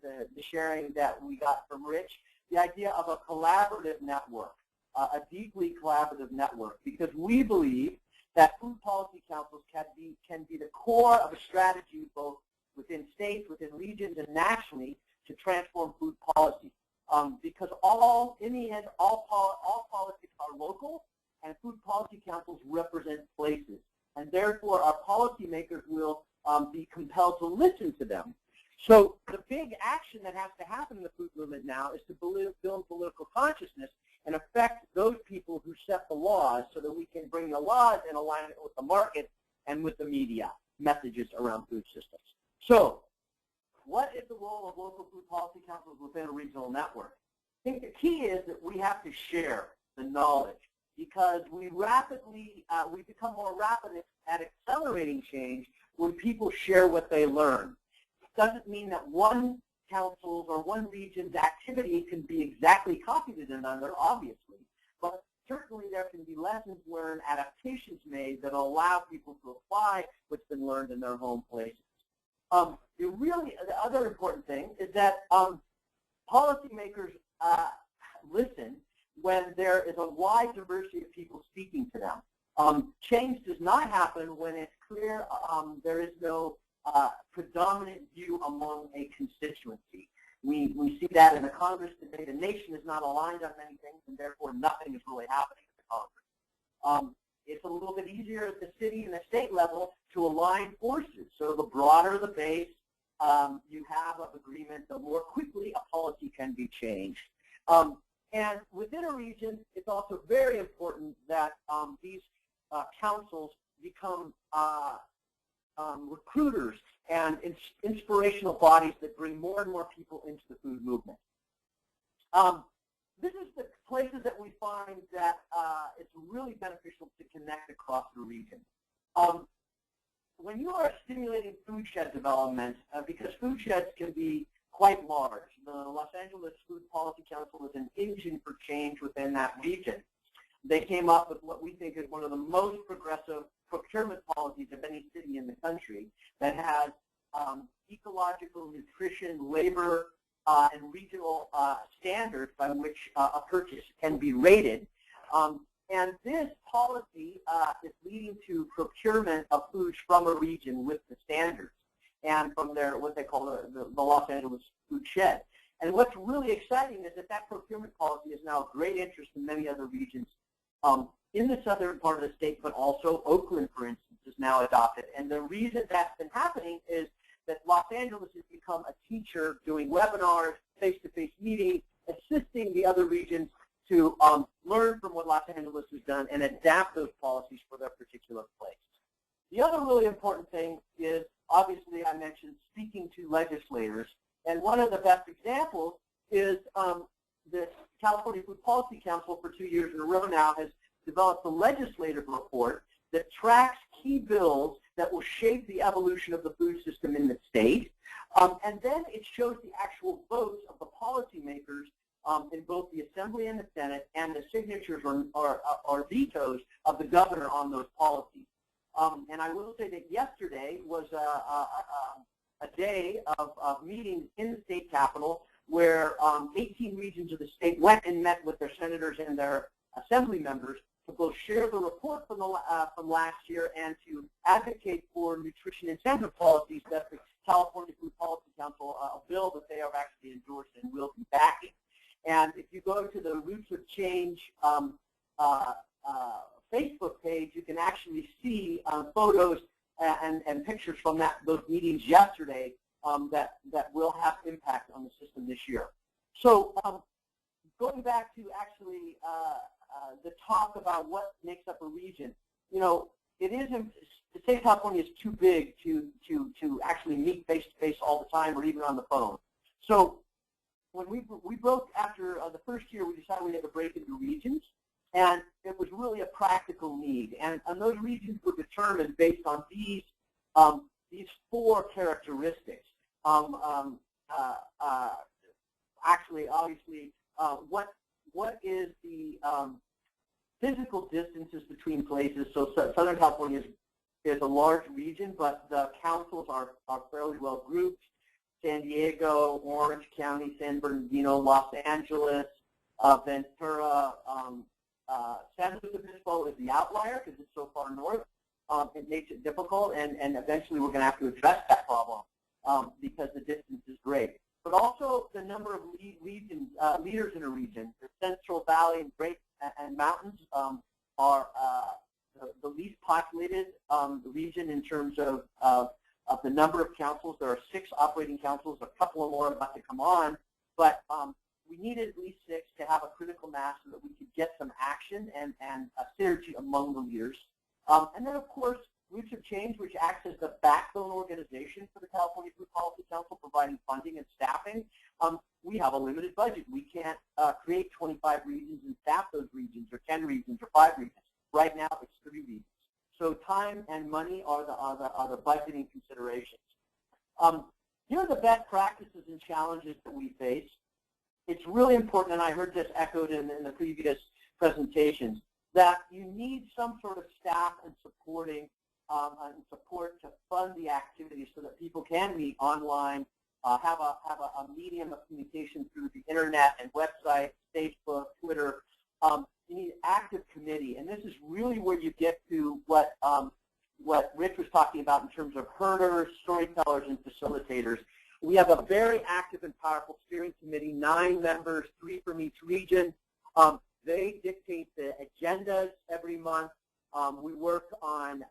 the sharing that we got from Rich, the idea of a collaborative network, a deeply collaborative network, because we believe that food policy councils can be the core of a strategy both within states, within regions, and nationally to transform food policy. Because in the end, all politics are local, and food policy councils represent places. And therefore, our policymakers will be compelled to listen to them. So the big action that has to happen in the food movement now is to build political consciousness and affect those people who set the laws so that we can bring the laws in alignment with the market and with the media messages around food systems. So what is the role of local food policy councils within a regional network? I think the key is that we have to share the knowledge, because we become more rapid at accelerating change when people share what they learn. It doesn't mean that one council's or one region's activity can be exactly copied in another, obviously, but certainly there can be lessons learned, adaptations made that allow people to apply what's been learned in their home places. The other important thing is that policymakers listen when there is a wide diversity of people speaking to them. Change does not happen when it's clear there is no predominant view among a constituency. We see that in the Congress today. The nation is not aligned on many things, and therefore nothing is really happening at the Congress. It's a little bit easier at the city and the state level to align forces. So the broader the base you have of agreement, the more quickly a policy can be changed. And within a region, it's also very important that these councils become recruiters and inspirational bodies that bring more and more people into the food movement. This is the places that we find that it's really beneficial to connect across the region. When you are stimulating food shed development, because food sheds can be quite large, the Los Angeles Food Policy Council is an engine for change within that region. They came up with what we think is one of the most progressive procurement policies of any city in the country that has ecological, nutrition, labor, and regional standards by which a purchase can be rated. And this policy is leading to procurement of foods from a region with the standards and from their, what they call the Los Angeles food shed. And what's really exciting is that that procurement policy is now of great interest in many other regions in the southern part of the state, but also Oakland, for instance, is now adopted. And the reason that's been happening is that Los Angeles has become a teacher doing webinars, face-to-face meetings, assisting the other regions to learn from what Los Angeles has done and adapt those policies for their particular place. The other really important thing is, obviously, I mentioned speaking to legislators. And one of the best examples is the California Food Policy Council for 2 years in a row now has developed a legislative report that tracks key bills that will shape the evolution of the food system in the state. And then it shows the actual votes of the policymakers in both the Assembly and the Senate, and the signatures or vetoes of the governor on those policies. And I will say that yesterday was a day of meetings in the state capitol where 18 regions of the state went and met with their senators and their assembly members to both share the report from last year and to advocate for nutrition incentive policies that the California Food Policy Council, a bill that they have actually endorsed and will be backing. And if you go to the Roots of Change Facebook page, you can actually see photos and pictures from those meetings yesterday that will have impact on the system this year. So going back to actually the talk about what makes up a region, it isn't, the state of California is too big to actually meet face-to-face all the time or even on the phone. So when we broke after the first year, we decided we had to break into regions, and it was really a practical need. And those regions were determined based on these four characteristics. Actually, obviously, what is the physical distances between places? So Southern California is a large region, but the councils are fairly well grouped. San Diego, Orange County, San Bernardino, Los Angeles, Ventura, San Luis Obispo is the outlier because it's so far north. It makes it difficult, and eventually we're going to have to address that problem because the distance is great. But also the number of leaders in a region. The Central Valley and Great and Mountains are the least populated region in terms of the number of councils. There are 6 operating councils, a couple of more about to come on, but we needed at least 6 to have a critical mass so that we could get some action and a synergy among the leaders. And then, of course, Roots of Change, which acts as the backbone organization for the California Food Policy Council, providing funding and staffing. We have a limited budget. We can't create 25 regions and staff those regions, or 10 regions, or 5 regions. Right now, it's 3 regions. So time and money are the budgeting considerations. Here are the best practices and challenges that we face. It's really important, and I heard this echoed in the previous presentations, that you need some sort of staff and support to fund the activities so that people can meet online, have a medium of communication through the internet and website, Facebook, Twitter. You need active committee, and this is really where you get to what Rich was talking about in terms of herders, storytellers, and facilitators. We have a very active and powerful steering committee, 9 members, 3 from each region. They dictate the agendas every month. We work on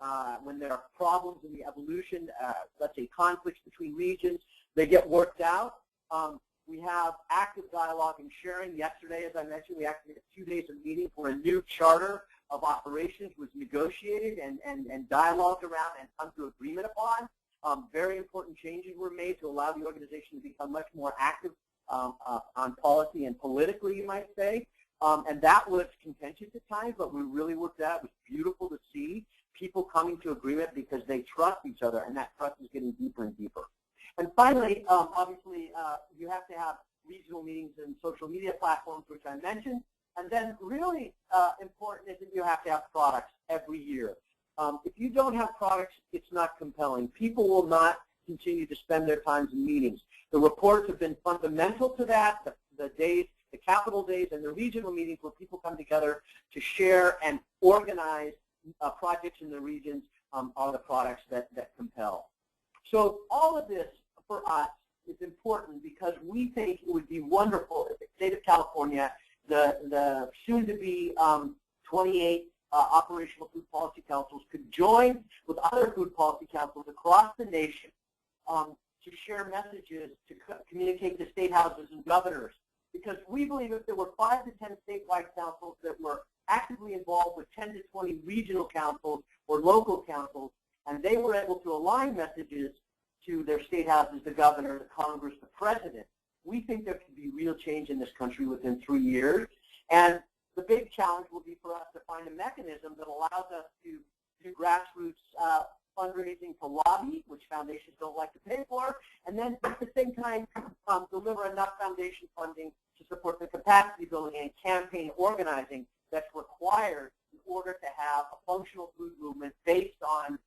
when there are problems in the evolution, let's say conflicts between regions, they get worked out. We have active dialogue and sharing. Yesterday, as I mentioned, we actually had 2 days of meeting where a new charter of operations was negotiated and dialogued around and come to agreement upon. Very important changes were made to allow the organization to become much more active on policy and politically, you might say. And that was contentious at times, but we really worked out. It was beautiful to see people coming to agreement because they trust each other, and that trust is getting deeper and deeper. And finally, obviously, you have to have regional meetings and social media platforms, which I mentioned. And then really important is that you have to have products every year. If you don't have products, it's not compelling. People will not continue to spend their time in meetings. The reports have been fundamental to that, the days, the capital days, and the regional meetings where people come together to share and organize projects in the regions are the products that compel. So all of this for us is important because we think it would be wonderful if the state of California, the soon-to-be 28 operational food policy councils could join with other food policy councils across the nation to share messages, to communicate to state houses and governors. Because we believe if there were 5 to 10 statewide councils that were actively involved with 10 to 20 regional councils or local councils, and they were able to align messages to their state houses, the governor, the Congress, the president, we think there could be real change in this country within 3 years. And the big challenge will be for us to find a mechanism that allows us to do grassroots fundraising to lobby, which foundations don't like to pay for, and then at the same time deliver enough foundation funding to support the capacity building and campaign organizing that's required in order to have a functional food movement based on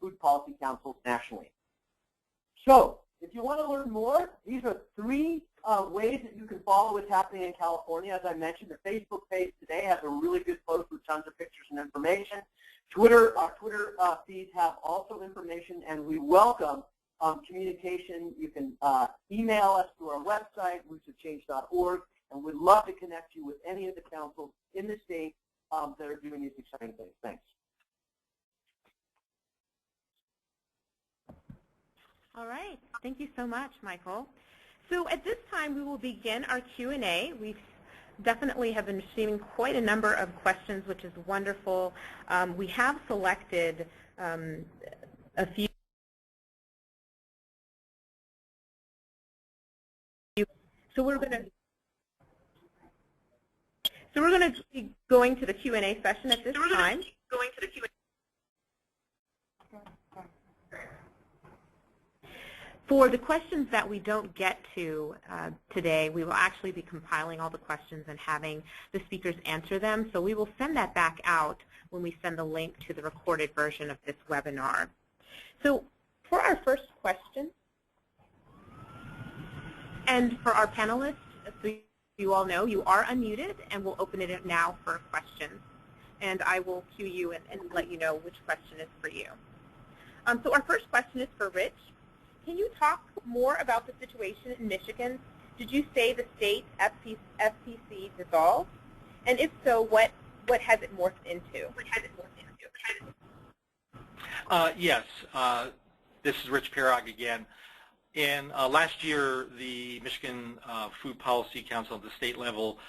food policy councils nationally. So, if you want to learn more, these are 3 ways that you can follow what's happening in California. As I mentioned, the Facebook page today has a really good post with tons of pictures and information. Our Twitter feeds have also information, and we welcome communication. You can email us through our website, rootsofchange.org, and we'd love to connect you with any of the councils in the state that are doing these exciting things. Thanks. All right. Thank you so much, Michael. So at this time, we will begin our Q&A. We definitely have been receiving quite a number of questions, which is wonderful. We have selected a few. So we're going to be going to the Q&A session at this time. For the questions that we don't get to today, we will actually be compiling all the questions and having the speakers answer them. So we will send that back out when we send the link to the recorded version of this webinar. So for our first question, and for our panelists, so you all know, you are unmuted, and we'll open it now for questions. And I will cue you and let you know which question is for you. So our first question is for Rich. Can you talk more about the situation in Michigan? Did you say the state FCC dissolved? And if so, what has it morphed into? Yes, this is Rich Pirog again. In last year, the Michigan Food Policy Council at the state level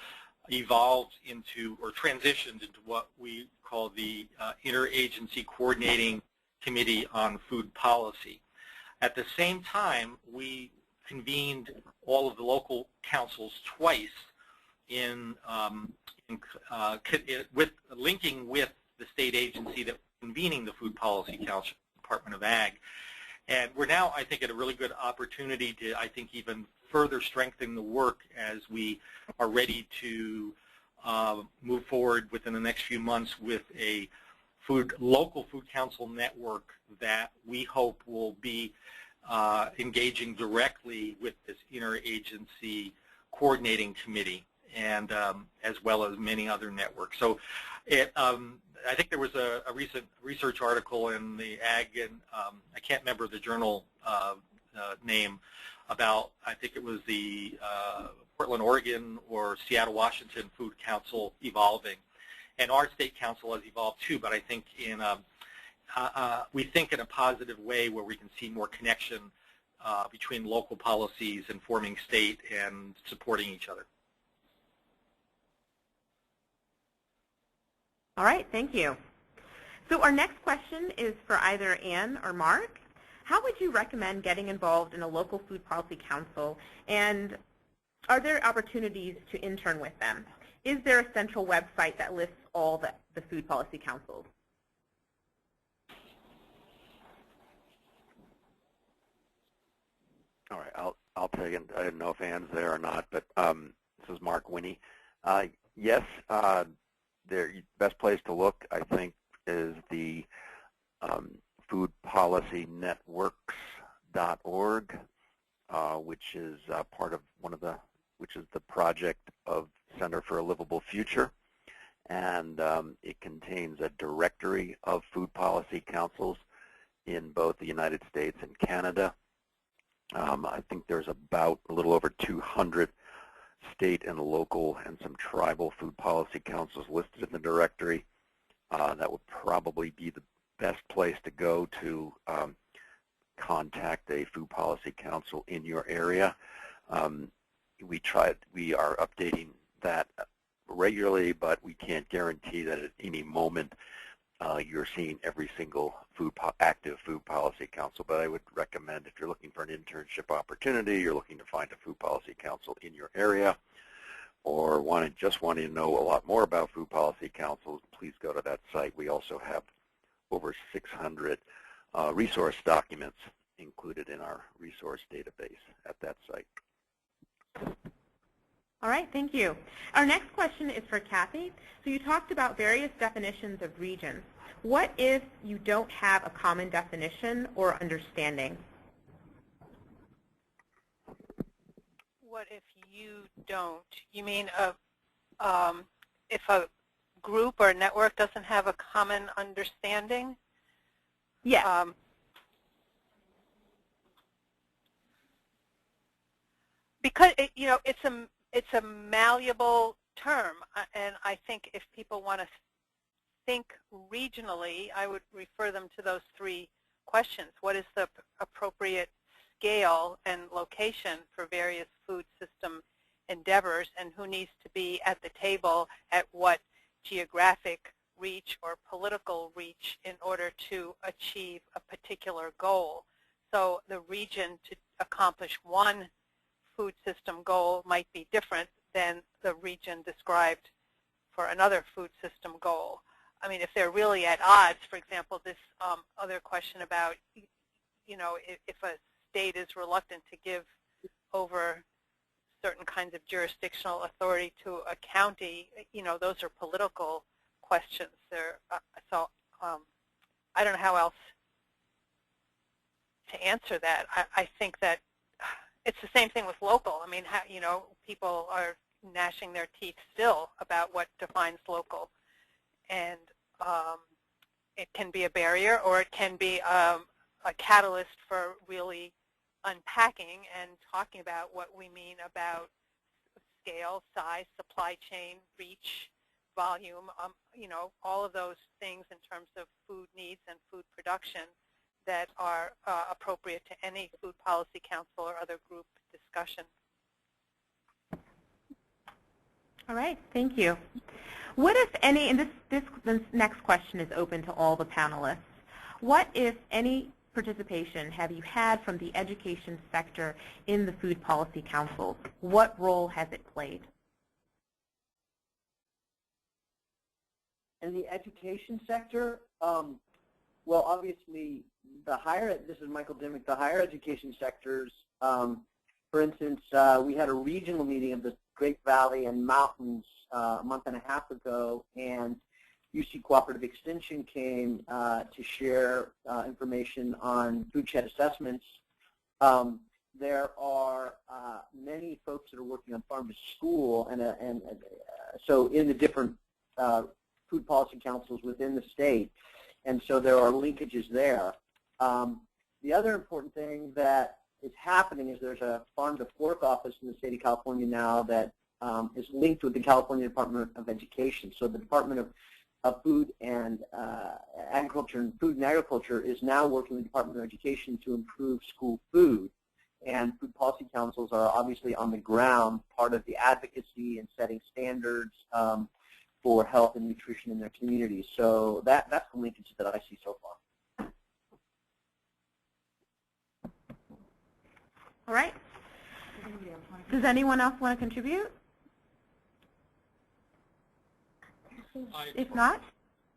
evolved into, or transitioned into, what we call the Interagency Coordinating Committee on Food Policy. At the same time, we convened all of the local councils twice linking with the state agency that was convening the Food Policy Council, Department of Ag. And we're now, I think, at a really good opportunity to, I think, even further strengthen the work as we are ready to move forward within the next few months with a local food council network that we hope will be engaging directly with this interagency coordinating committee, and as well as many other networks. So I think there was a recent research article in the Ag, and I can't remember the journal name, about, I think it was the Portland, Oregon, or Seattle, Washington Food Council evolving. And our state council has evolved too, but I think we think in a positive way, where we can see more connection between local policies informing state and supporting each other. All right, thank you. So our next question is for either Ann or Mark. How would you recommend getting involved in a local food policy council, and are there opportunities to intern with them? Is there a central website that lists all the food policy councils? All right, I'll take it. I didn't know if Ann's there or not, but this is Mark Winnie. Yes, the best place to look, I think, is the Food Policy Networks.org, which is part of which is the project of Center for a Livable Future, and it contains a directory of food policy councils in both the United States and Canada. I think there's about a little over 200 state and local and some tribal food policy councils listed in the directory. That would probably be the best place to go to contact a food policy council in your area. We are updating that regularly, but we can't guarantee that at any moment you're seeing every single active food policy council. But I would recommend, if you're looking for an internship opportunity, you're looking to find a food policy council in your area, or just wanting to know a lot more about food policy councils, please go to that site. We also have over 600 resource documents included in our resource database at that site. All right, thank you. Our next question is for Kathy. So you talked about various definitions of regions. What if you don't have a common definition or understanding? What if you don't? You mean if a group or a network doesn't have a common understanding? Yes. Because it's a malleable term, and I think if people want to think regionally, I would refer them to those three questions. What is the appropriate scale and location for various food system endeavors, and who needs to be at the table at what geographic reach or political reach in order to achieve a particular goal? So the region to accomplish one food system goal might be different than the region described for another food system goal. I mean, if they're really at odds, for example, this other question about, if a state is reluctant to give over certain kinds of jurisdictional authority to a county, those are political questions. So I don't know how else to answer that. I think that it's the same thing with local. I mean, people are gnashing their teeth still about what defines local. And it can be a barrier, or it can be a catalyst for really unpacking and talking about what we mean about scale, size, supply chain, reach, volume, all of those things in terms of food needs and food production that are appropriate to any food policy council or other group discussion. All right, thank you. What, if any, and this next question is open to all the panelists, what, if any, participation have you had from the education sector in the food policy councils? What role has it played? In the education sector, well, obviously, this is Michael Dimock, the higher education sectors, for instance, we had a regional meeting of the Great Valley and Mountains a month and a half ago, and UC Cooperative Extension came to share information on food shed assessments. There are many folks that are working on farm to school, and so in the different food policy councils within the state, and so there are linkages there. The other important thing that is happening is there's a farm to fork office in the state of California now that is linked with the California Department of Education. So the Department of Food and Agriculture and Food and Agriculture is now working with the Department of Education to improve school food. And food policy councils are obviously on the ground, part of the advocacy and setting standards for health and nutrition in their communities. So that's the linkage that I see so far. All right. Does anyone else want to contribute? If not,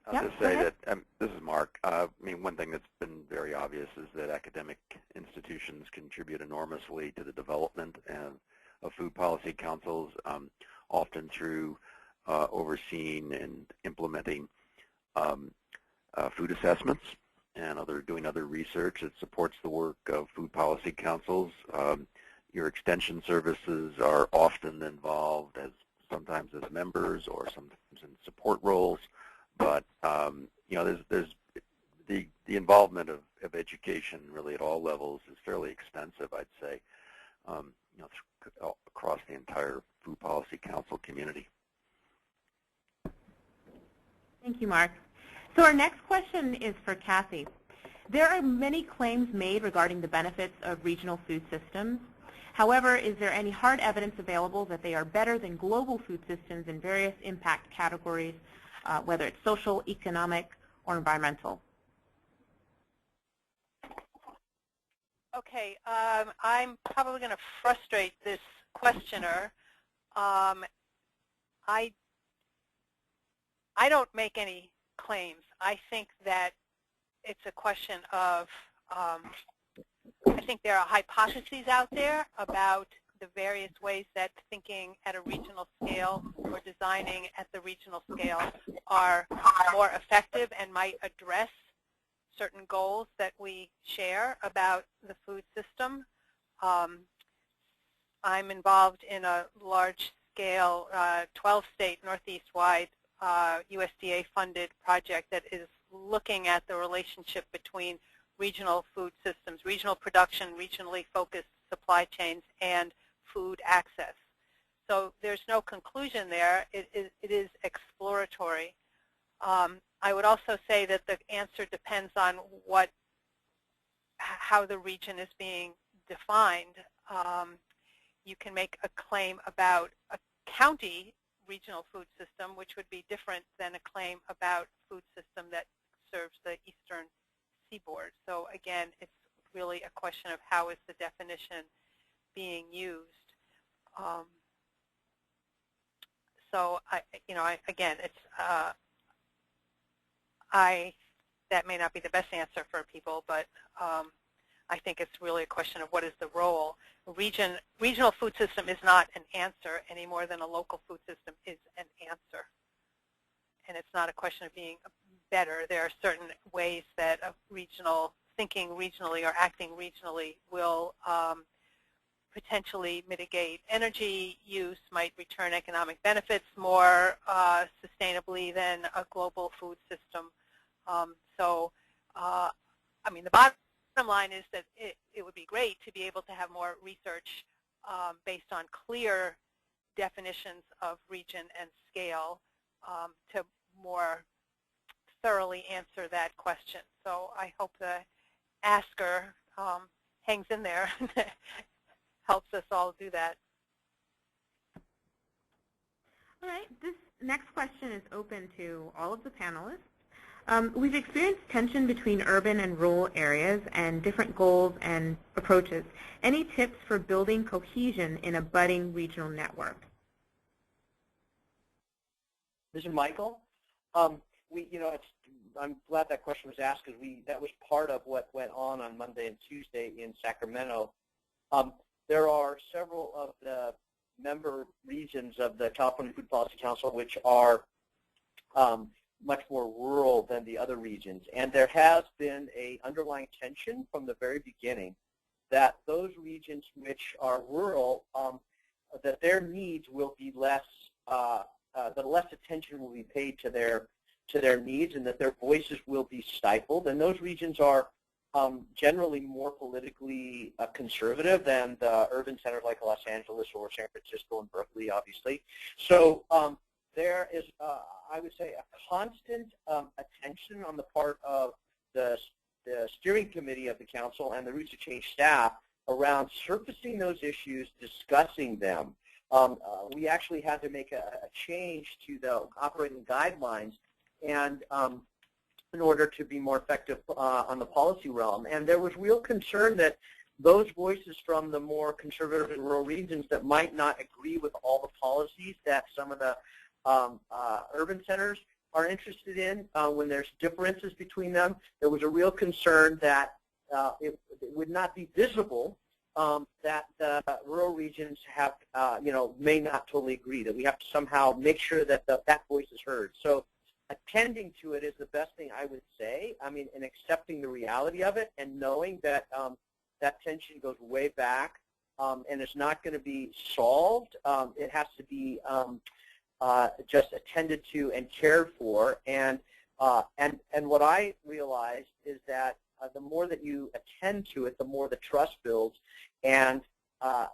I'll just say that, this is Mark. I mean, one thing that's been very obvious is that academic institutions contribute enormously to the development of food policy councils, often through overseeing and implementing food assessments and doing other research that supports the work of food policy councils. Your extension services are often involved sometimes as members or sometimes in support roles, but there's the involvement of education really at all levels is fairly extensive, I'd say, across the entire food policy council community. Thank you, Mark. So our next question is for Kathy. There are many claims made regarding the benefits of regional food systems. However, is there any hard evidence available that they are better than global food systems in various impact categories, whether it's social, economic, or environmental? Okay, I'm probably going to frustrate this questioner. I don't make any claims. I think that it's a question of, I think there are hypotheses out there about the various ways that thinking at a regional scale or designing at the regional scale are more effective and might address certain goals that we share about the food system. I'm involved in a large-scale, 12-state, Northeast-wide USDA-funded project that is looking at the relationship between regional food systems, regional production, regionally focused supply chains, and food access. So there's no conclusion there. It is exploratory. I would also say that the answer depends on how the region is being defined. You can make a claim about a county regional food system, which would be different than a claim about a food system that serves the eastern seaboard. So again, it's really a question of how is the definition being used. So again, it's that may not be the best answer for people, but I think it's really a question of what is the role. Regional food system is not an answer any more than a local food system is an answer. And it's not a question of being better. There are certain ways that thinking regionally or acting regionally will potentially mitigate energy use, might return economic benefits more sustainably than a global food system. I mean, the bottom line is that it would be great to be able to have more research based on clear definitions of region and scale to more thoroughly answer that question. So I hope the asker hangs in there and helps us all do that. All right, this next question is open to all of the panelists. We've experienced tension between urban and rural areas and different goals and approaches. Any tips for building cohesion in a budding regional network? This is Michael. I'm glad that question was asked because that was part of what went on Monday and Tuesday in Sacramento. There are several of the member regions of the California Food Policy Council which are much more rural than the other regions. And there has been an underlying tension from the very beginning that those regions which are rural, that their needs will be less, that less attention will be paid to their needs and that their voices will be stifled. And those regions are generally more politically conservative than the urban centers like Los Angeles or San Francisco and Berkeley, obviously. So there is, I would say, a constant attention on the part of the steering committee of the council and the Roots of Change staff around surfacing those issues, discussing them. We actually had to make a change to the operating guidelines and in order to be more effective on the policy realm. And there was real concern that those voices from the more conservative and rural regions that might not agree with all the policies that some of the urban centers are interested in, when there's differences between them, there was a real concern that it would not be visible that the rural regions have, may not totally agree, that we have to somehow make sure that that voice is heard. So attending to it is the best thing I would say. I mean, and accepting the reality of it and knowing that that tension goes way back and it's not going to be solved. It has to be just attended to and cared for. And what I realized is that the more that you attend to it, the more the trust builds. And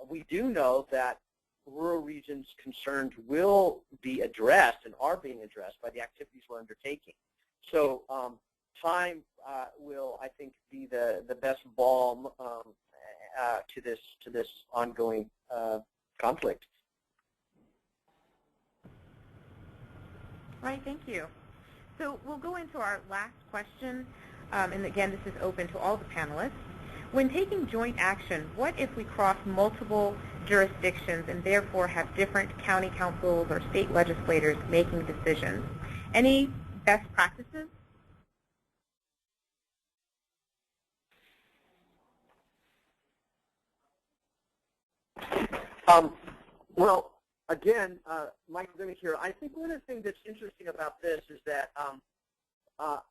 we do know that rural regions' concerns will be addressed and are being addressed by the activities we're undertaking. So time will, I think, be the best balm to this ongoing conflict. Right, thank you. So we'll go into our last question, and again, this is open to all the panelists. When taking joint action, what if we cross multiple jurisdictions and therefore have different county councils or state legislators making decisions? Any best practices? Well, again, Michael Dimock here. I think one of the things that's interesting about this is that a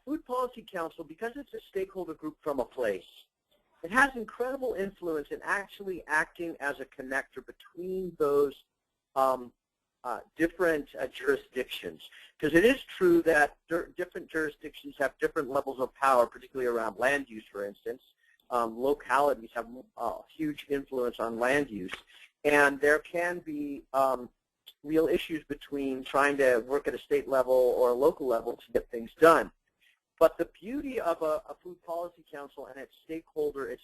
food policy council, because it's a stakeholder group from a place, it has incredible influence in actually acting as a connector between those different jurisdictions. Because it is true that different jurisdictions have different levels of power, particularly around land use, for instance. Localities have huge influence on land use. And there can be real issues between trying to work at a state level or a local level to get things done. But the beauty of a food policy council and its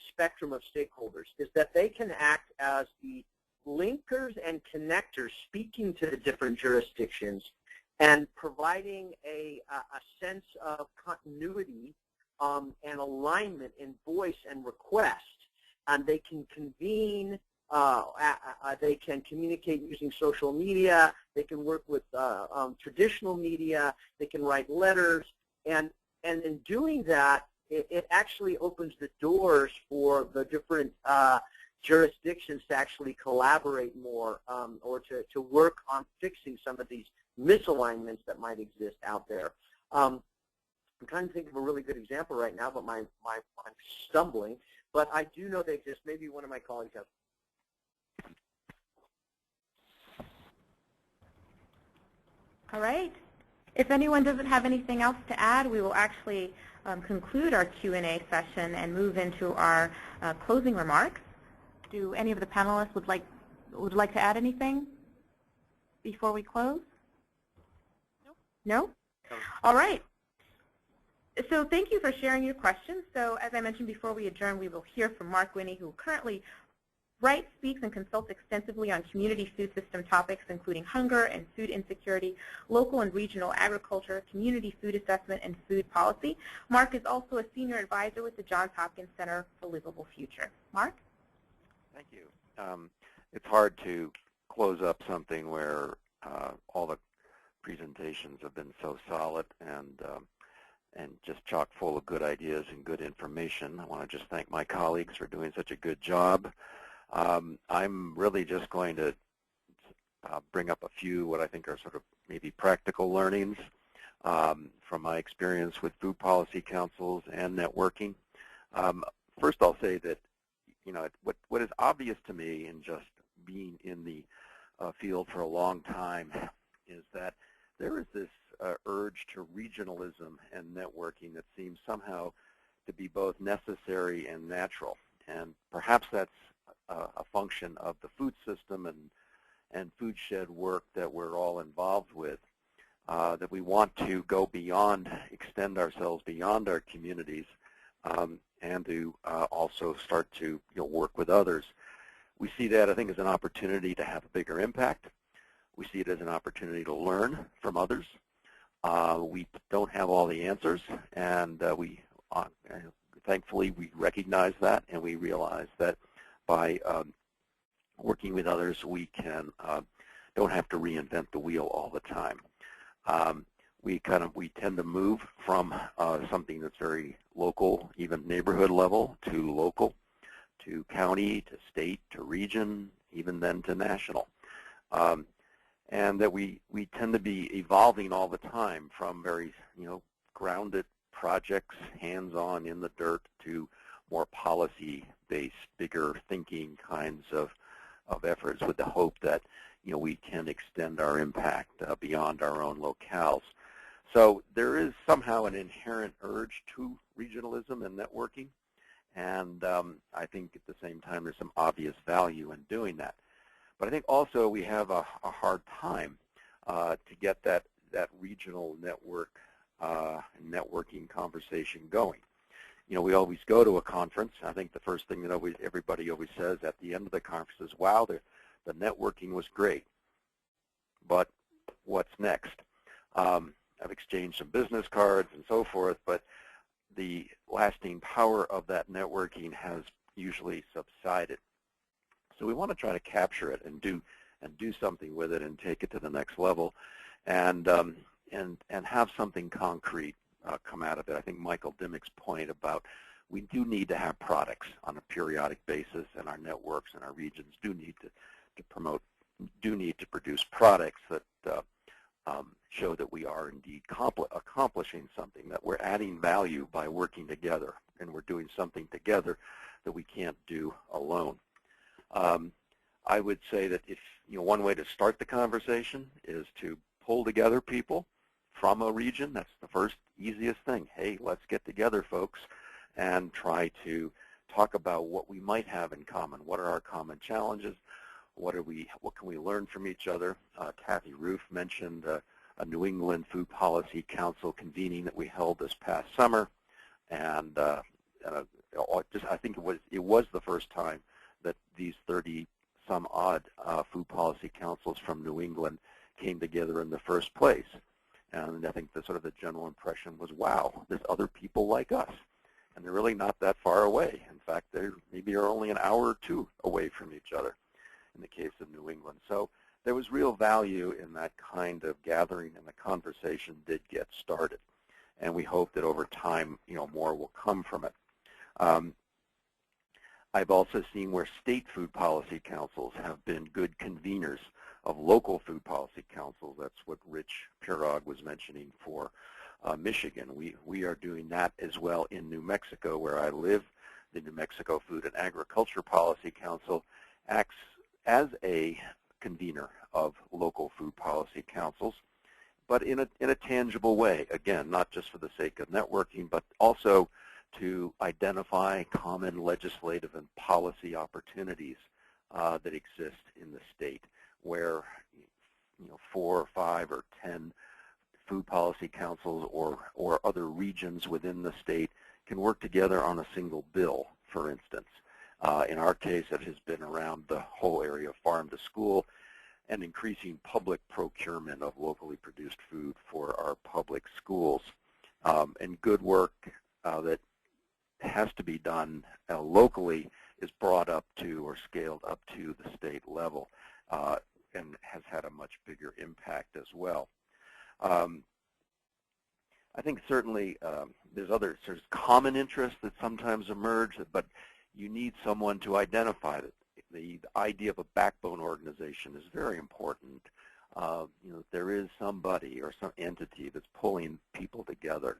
spectrum of stakeholders is that they can act as the linkers and connectors speaking to the different jurisdictions and providing a sense of continuity and alignment in voice and request. And they can convene, they can communicate using social media, they can work with traditional media, they can write letters, and in doing that, it actually opens the doors for the different jurisdictions to actually collaborate more or to work on fixing some of these misalignments that might exist out there. I'm trying to think of a really good example right now, but I'm stumbling. But I do know they exist. Maybe one of my colleagues has. All right. If anyone doesn't have anything else to add, we will actually conclude our Q&A session and move into our closing remarks. Do any of the panelists would like to add anything before we close? No? All right. So thank you for sharing your questions. So as I mentioned before we adjourn, we will hear from Mark Winnie, who currently writes, speaks, and consults extensively on community food system topics, including hunger and food insecurity, local and regional agriculture, community food assessment, and food policy. Mark is also a senior advisor with the Johns Hopkins Center for Livable Future. Mark? Thank you. It's hard to close up something where all the presentations have been so solid and just chock full of good ideas and good information. I want to just thank my colleagues for doing such a good job. I'm really just going to bring up a few what I think are sort of maybe practical learnings from my experience with food policy councils and networking. First, I'll say that what is obvious to me in just being in the field for a long time is that there is this urge to regionalism and networking that seems somehow to be both necessary and natural. And perhaps that's a function of the food system and food shed work that we're all involved with, that we want to go beyond, extend ourselves beyond our communities, and to also start to work with others. We see that, I think, as an opportunity to have a bigger impact. We see it as an opportunity to learn from others. We don't have all the answers, and thankfully we recognize that, and we realize that by working with others, we don't have to reinvent the wheel all the time. We tend to move from something that's very local, even neighborhood level, to local, to county, to state, to region, even then to national. And that we tend to be evolving all the time from very grounded projects, hands-on in the dirt, to more policy-based, bigger thinking kinds of efforts, with the hope that we can extend our impact beyond our own locales. So there is somehow an inherent urge to regionalism and networking, and I think at the same time there's some obvious value in doing that. But I think also we have a hard time to get that regional network networking conversation going. You know, we always go to a conference. I think the first thing that everybody always says at the end of the conference is, wow, the networking was great, but what's next? I've exchanged some business cards and so forth, but the lasting power of that networking has usually subsided. So we want to try to capture it and do something with it and take it to the next level, and have something concrete come out of it. I think Michael Dimock's point about we do need to have products on a periodic basis, and our networks and our regions do need to produce products that show that we are indeed accomplishing something, that we're adding value by working together, and we're doing something together that we can't do alone. I would say that one way to start the conversation is to pull together people from a region. That's the first easiest thing. Hey, let's get together, folks, and try to talk about what we might have in common. What are our common challenges? What can we learn from each other? Kathy Roof mentioned a New England Food Policy Council convening that we held this past summer, and I think it was the first time that these 30-some odd food policy councils from New England came together in the first place. And I think the general impression was, wow, there's other people like us, and they're really not that far away. In fact, they maybe are only an hour or two away from each other in the case of New England. So there was real value in that kind of gathering, and the conversation did get started. And we hope that over time, more will come from it. I've also seen where state food policy councils have been good conveners of local food policy councils. That's what Rich Pirog was mentioning for Michigan. We are doing that as well in New Mexico, where I live. The New Mexico Food and Agriculture Policy Council acts as a convener of local food policy councils, but in a tangible way. Again, not just for the sake of networking, but also to identify common legislative and policy opportunities that exist in the state, where 4 or 5 or 10 food policy councils or other regions within the state can work together on a single bill, for instance. In our case, it has been around the whole area of farm to school and increasing public procurement of locally produced food for our public schools. And good work that has to be done locally is brought up to or scaled up to the state level and has had a much bigger impact as well. I think certainly there's common interests that sometimes emerge, but you need someone to identify it. The idea of a backbone organization is very important. There is somebody or some entity that's pulling people together.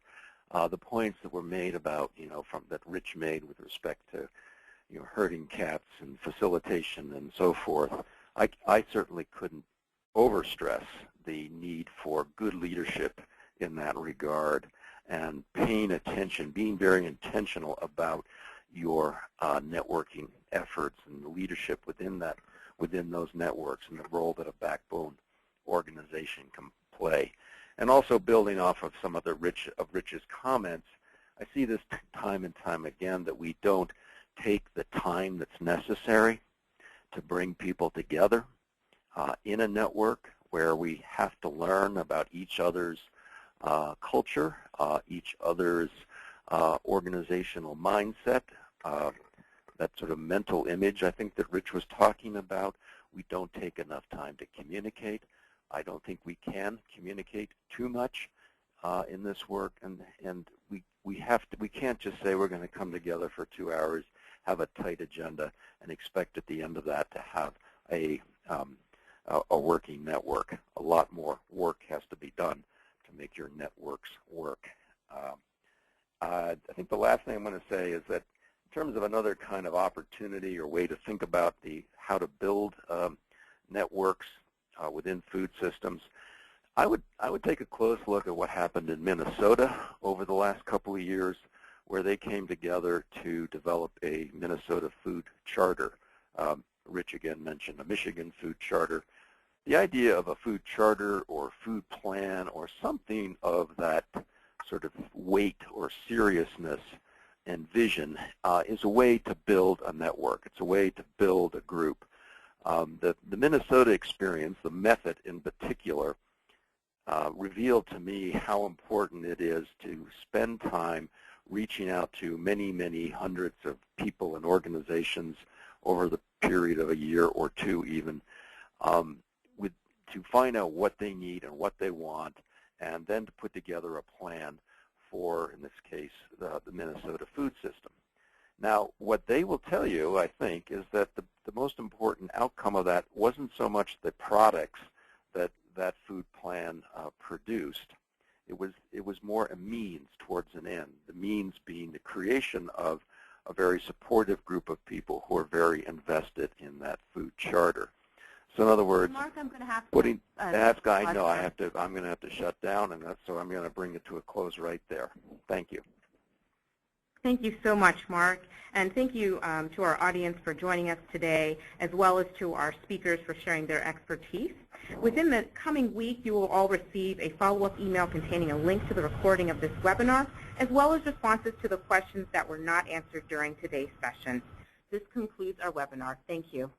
The points that were made about, that Rich made with respect to, herding cats and facilitation and so forth, I certainly couldn't overstress the need for good leadership in that regard, and paying attention, being very intentional about your networking efforts and the leadership within those networks, and the role that a backbone organization can play. And also building off of some of Rich's comments, I see this time and time again that we don't take the time that's necessary to bring people together in a network where we have to learn about each other's culture, each other's organizational mindset, that sort of mental image I think that Rich was talking about. We don't take enough time to communicate. I don't think we can communicate too much in this work, and we can't just say we're going to come together for 2 hours, have a tight agenda, and expect at the end of that to have a working network. A lot more work has to be done to make your networks work. I think the last thing I'm going to say is that in terms of another kind of opportunity or way to think about how to build networks within food systems, I would take a close look at what happened in Minnesota over the last couple of years, where they came together to develop a Minnesota food charter. Rich again mentioned a Michigan food charter. The idea of a food charter or food plan or something of that sort of weight or seriousness and vision, is a way to build a network. It's a way to build a group. The Minnesota experience, the method in particular, revealed to me how important it is to spend time reaching out to many, many hundreds of people and organizations over the period of a year or two even, to find out what they need and what they want, and then to put together a plan for, in this case, the Minnesota food system. Now, what they will tell you, I think, is that the most important outcome of that wasn't so much the products that that food plan produced. It was more a means towards an end, the means being the creation of a very supportive group of people who are very invested in that food charter. So in other words, Mark, I'm going to have putting to, that guy, no, I'm going to have to shut down, and so I'm going to bring it to a close right there. Thank you. Thank you so much, Mark, and thank you to our audience for joining us today, as well as to our speakers for sharing their expertise. Within the coming week, you will all receive a follow-up email containing a link to the recording of this webinar, as well as responses to the questions that were not answered during today's session. This concludes our webinar. Thank you.